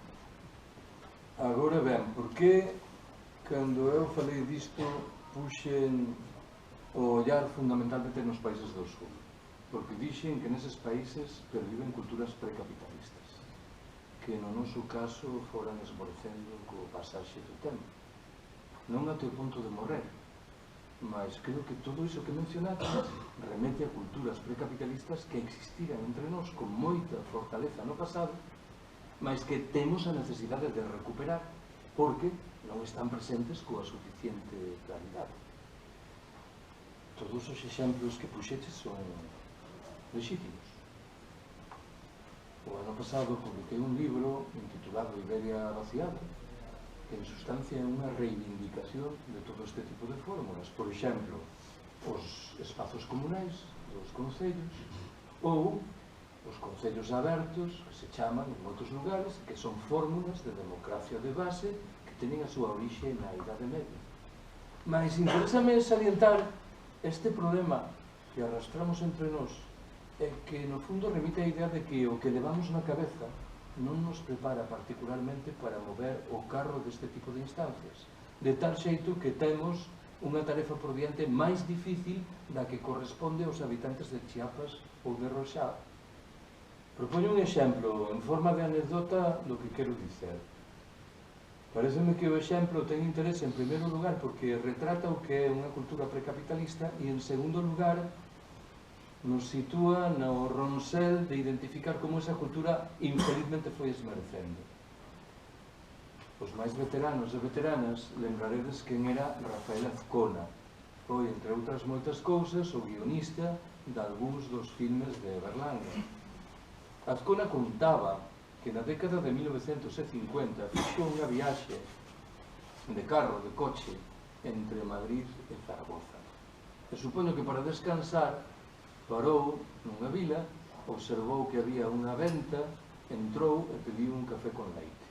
Agora ben, porque cando eu falei disto puxen o ollar fundamentalmente nos países do sur? Porque dixen que neses países perviven culturas precapitalistas que no noso caso foran esmorecendo co pasaxe do tempo. Non até o punto de morrer, mas creo que todo iso que mencionaste remete a culturas precapitalistas que existiran entre nós con moita fortaleza no pasado, mas que temos a necesidade de recuperar porque non están presentes coa suficiente claridade. todos os exemplos que puxeches son legítimos. O ano pasado publiquei un libro intitulado Iberia vaciada, que en sustancia é unha reivindicación de todo este tipo de fórmulas. Por exemplo, os espazos comunais dos concellos ou os concellos abertos, que se chaman en moitos lugares, que son fórmulas de democracia de base que teñen a súa orixe na Idade Media. Mas interésame salientar este problema que arrastramos entre nós é que no fundo remite a idea de que o que levamos na cabeza non nos prepara particularmente para mover o carro deste tipo de instancias, de tal xeito que temos unha tarefa por diante máis difícil da que corresponde aos habitantes de Chiapas ou de Rosado. Propoño un exemplo en forma de anécdota do que quero dicer. Pareceme que o exemplo ten interés en primeiro lugar porque retrata o que é unha cultura precapitalista e en segundo lugar nos sitúa no ronsel de identificar como esa cultura infelizmente foi esmerecendo. Os máis veteranos e veteranas lembraredes quen era Rafael Azcona. Foi, entre outras moitas cousas, o guionista de algúns dos filmes de Berlanga. Azcona contaba que na década de 1950 fixo unha viaxe de carro, de coche, entre Madrid e Zaragoza. E supoño que para descansar parou nunha vila, observou que había unha venta, entrou e pediu un café con leite.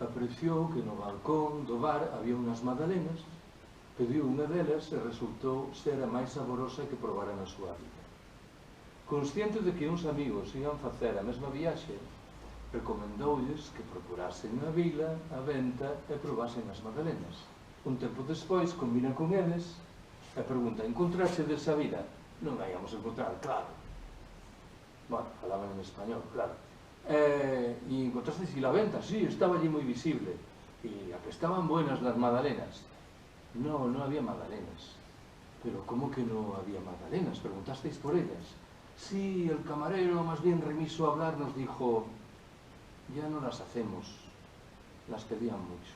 Apreciou que no balcón do bar había unhas magdalenas, pediu unha delas e resultou ser a máis saborosa que probara na súa vida. Consciente de que uns amigos iban facer a mesma viaxe, recomendoulles que procurasen a vila, a venta e probasen as magdalenas. Un tempo despois combina con eles e pregunta: encontraxe desa vila? Non a íamos encontrar, claro. Bueno, falaban en español, claro. E encontraste si la venta? Sí, estaba allí moi visible. E a que estaban buenas las magdalenas? No, no había magdalenas. Pero ¿cómo que no había magdalenas? ¿Preguntasteis por ellas? Sí, el camarero, más bien remiso a hablar, nos dijo: ya no las hacemos, las pedían mucho.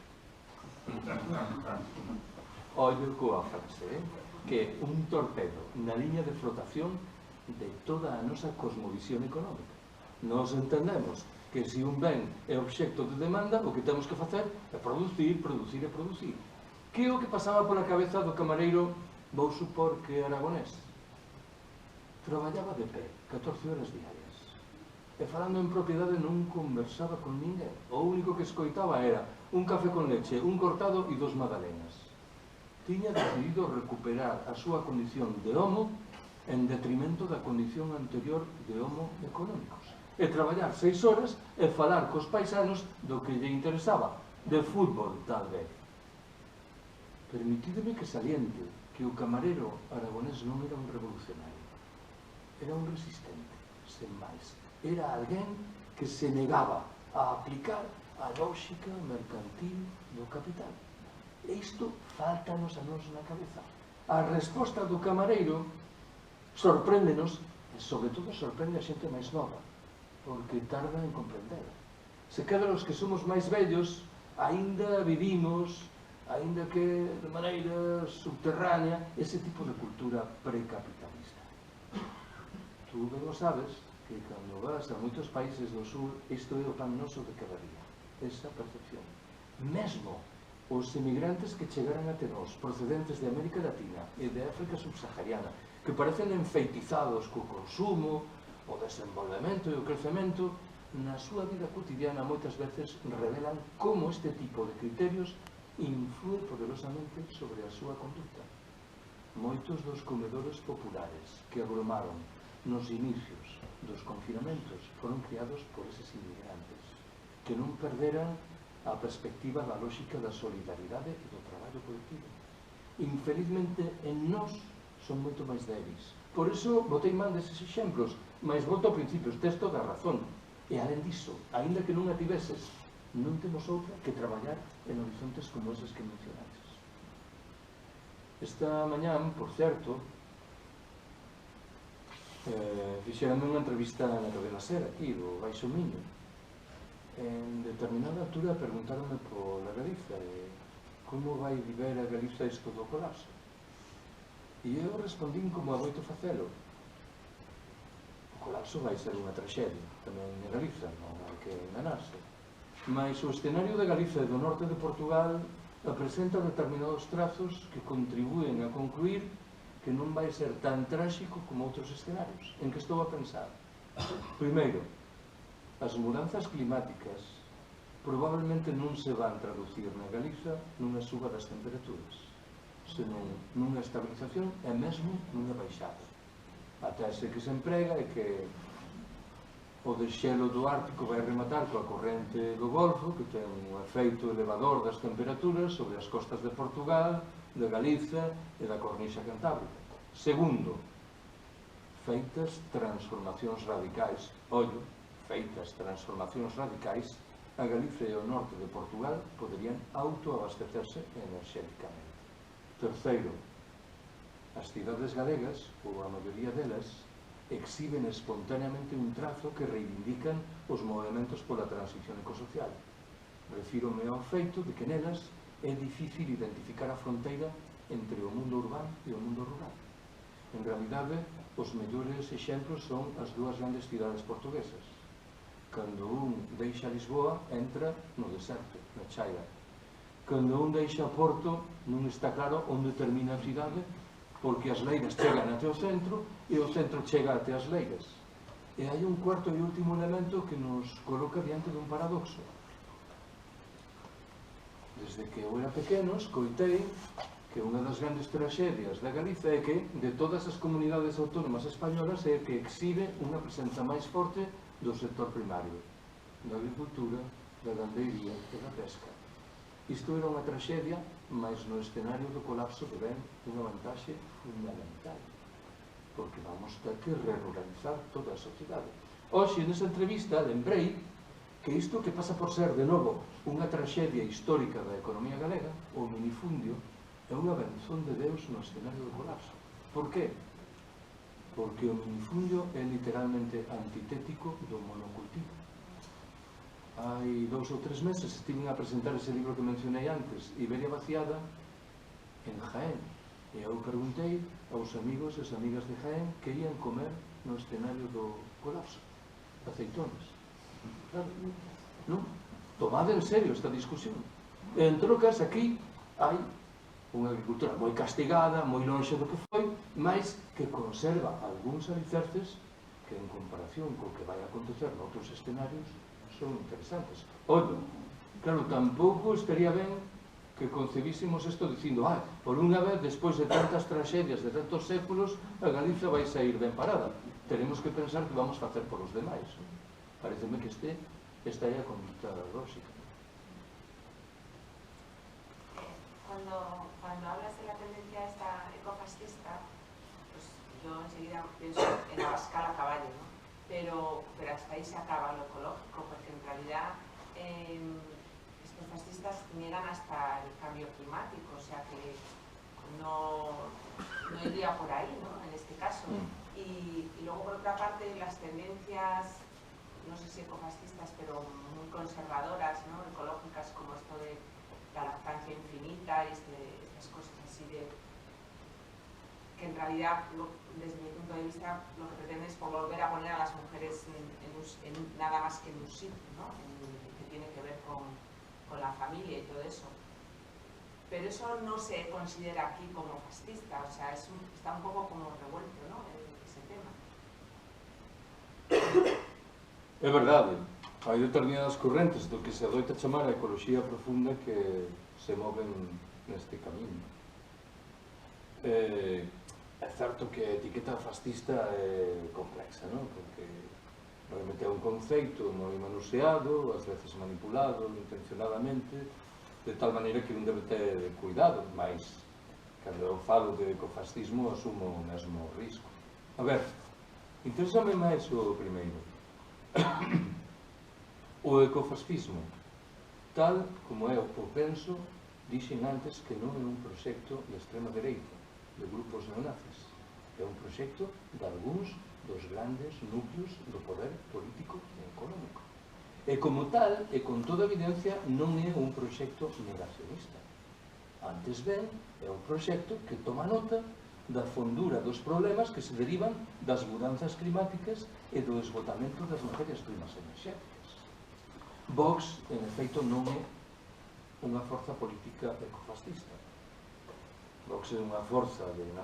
Oye, coa frase, que un torpedo na liña de flotación de toda a nosa cosmovisión económica. Nos entendemos que se un ben é obxecto de demanda, o que temos que facer é producir, producir e producir. Que é o que pasaba pola cabeza do camareiro, vou supor que aragonés? Traballaba de pé, 14 horas diarias. E falando en propiedade non conversaba con ninguén. O único que escoitaba era un café con leche, un cortado e 2 magdalenas. Tiña decidido recuperar a súa condición de homo en detrimento da condición anterior de homo económicos. E traballar 6 horas e falar cos paisanos do que lle interesaba, de fútbol, tal vez. Permitídeme que saliente que o camarero aragonés non era un revolucionario. Era un resistente, sen máis. Era alguén que se negaba a aplicar a lógica mercantil do capital. E isto faltanos a nós na cabeza. A resposta do camareiro sorpréndenos e, sobre todo, sorprende a xente máis nova, porque tarda en comprender. Se quedan os que somos máis vellos, aínda vivimos, aínda que de maneira subterránea, ese tipo de cultura precapitalista. Tú ben o sabes que cando vas a moitos países do sur, isto é o pan noso de cada día, esa percepción. Mesmo os emigrantes que chegaran até nós, procedentes de América Latina e de África subsahariana, que parecen enfeitizados co consumo, o desenvolvemento e o crecemento, na súa vida cotidiana moitas veces revelan como este tipo de criterios influe poderosamente sobre a súa conduta. Moitos dos comedores populares que aglomaron nos inicios dos confinamentos foron criados por eses inmigrantes que non perderan a perspectiva da lógica da solidaridade e do traballo colectivo. Infelizmente, en nós son moito máis débiles. Por iso, botei man deses exemplos, mas volto ao principio, tes toda a razón. E, alén disso, aínda que non a tiveses, non temos outra que traballar en horizontes como eses que mencionaches. Esta mañán, por certo, fixeronme unha entrevista na Cadena Ser, aquí, do Baixo Miño. En determinada altura preguntaronme pola Galiza, como vai viver a Galiza isto do colapso. E eu respondín como adoito facelo. O colapso vai ser unha traxedia, tamén en Galiza, non hai que enganarse. Mais o escenario de Galiza e do norte de Portugal apresenta determinados trazos que contribúen a concluir que non vai ser tan tráxico como outros escenarios. En que estou a pensar? Primeiro, as mudanzas climáticas probablemente non se van traducir na Galiza nunha suba das temperaturas, senón nunha estabilización e mesmo nunha baixada. A tese que se emprega é que o desxelo do Ártico vai rematar coa corrente do Golfo, que ten un efeito elevador das temperaturas sobre as costas de Portugal, de Galiza e da cornixa cantábrica. Segundo, feitas transformacións radicais, ollo, feitas transformacións radicais, a Galiza e o norte de Portugal poderían autoabastecerse enerxéticamente. Terceiro, as cidades galegas, ou a maioría delas, exhiben espontaneamente un trazo que reivindican os movimentos pola transición ecosocial. Refírome ao feito de que nelas é difícil identificar a fronteira entre o mundo urbano e o mundo rural. En realidade, os mellores exemplos son as dúas grandes cidades portuguesas. Cando un deixa Lisboa, entra no deserto, na chaira. Cando un deixa Porto, non está claro onde termina a cidade, porque as leiras chegan até o centro e o centro chega até as leiras. E hai un cuarto e último elemento que nos coloca diante dun paradoxo. Desde que eu era pequeno, escoitei que unha das grandes traxedias da Galiza é que, de todas as comunidades autónomas españolas, é que exhibe unha presenza máis forte do sector primario, da agricultura, da gandeiría e da pesca. Isto era unha traxedia, mas no escenario do colapso que ven unha vantaxe fundamental, porque vamos ter que ruralizar toda a sociedade. Hoxe, nesa entrevista, lembrei que isto que pasa por ser, de novo, unha traxedia histórica da economía galega, o minifundio, é unha bendición de Deus no escenario do colapso. Por qué? Porque o minifundio é literalmente antitético do monocultivo. Hai 2 ou 3 meses estiven a presentar ese libro que mencionei antes, Iberia vaciada, en Jaén. E eu perguntei aos amigos e as amigas de Jaén que ian comer no escenario do colapso. Aceitones. Claro, non? Tomade en serio esta discusión. En trocas, aquí hai unha agricultura moi castigada, moi lonxe do que foi, mas que conserva algúns alicerces que, en comparación co que vai acontecer noutros escenarios, son interesantes. Ollo, claro, tampouco estaría ben que concebísemos isto dicindo por unha vez, despois de tantas traxedias de tantos séculos, a Galiza vai sair ben parada. Teremos que pensar que vamos facer por os demais. Pareceme que esta é a conducta lógica. Cuando hablas de la tendencia esta ecofascista, pues yo enseguida pienso en Abascal a caballo, ¿no? Pero hasta ahí se acaba lo ecológico, porque en realidad estos fascistas niegan hasta el cambio climático, o sea que no iría por ahí, ¿no? En este caso. Y luego, por otra parte, las tendencias, no sé si ecofascistas, pero muy conservadoras, ¿no? Ecológicas, como esto de la lactancia infinita y estas cosas así de que en realidad, desde mi punto de vista, lo que pretende es volver a poner a las mujeres en nada más que en un sitio, ¿no? Que tiene que ver con la familia y todo eso. Pero eso no se considera aquí como fascista, o sea, está un poco como revuelto, ¿no? Ese tema. É verdade, hai determinadas correntes do que se adoita chamar a ecoloxía profunda que se moven neste camiño. É certo que a etiqueta fascista é complexa, non? Porque realmente é un conceito moi manoseado, ás veces manipulado intencionadamente, de tal maneira que non debe ter cuidado, mas cando eu falo de ecofascismo asumo o mesmo risco. A ver, interésame máis o primeiro. O ecofascismo, tal como eu o penso, dixen antes que non é un proxecto de extrema dereita, de grupos neonazis. É un proxecto de algúns dos grandes núcleos do poder político e económico. E como tal, e con toda evidencia, non é un proxecto negacionista. Antes ben, é un proxecto que toma nota da fondura dos problemas que se derivan das mudanzas climáticas e do esgotamento das materias primas enerxéticas. Vox, en efeito, non é unha forza política ecofascista. Vox é unha forza de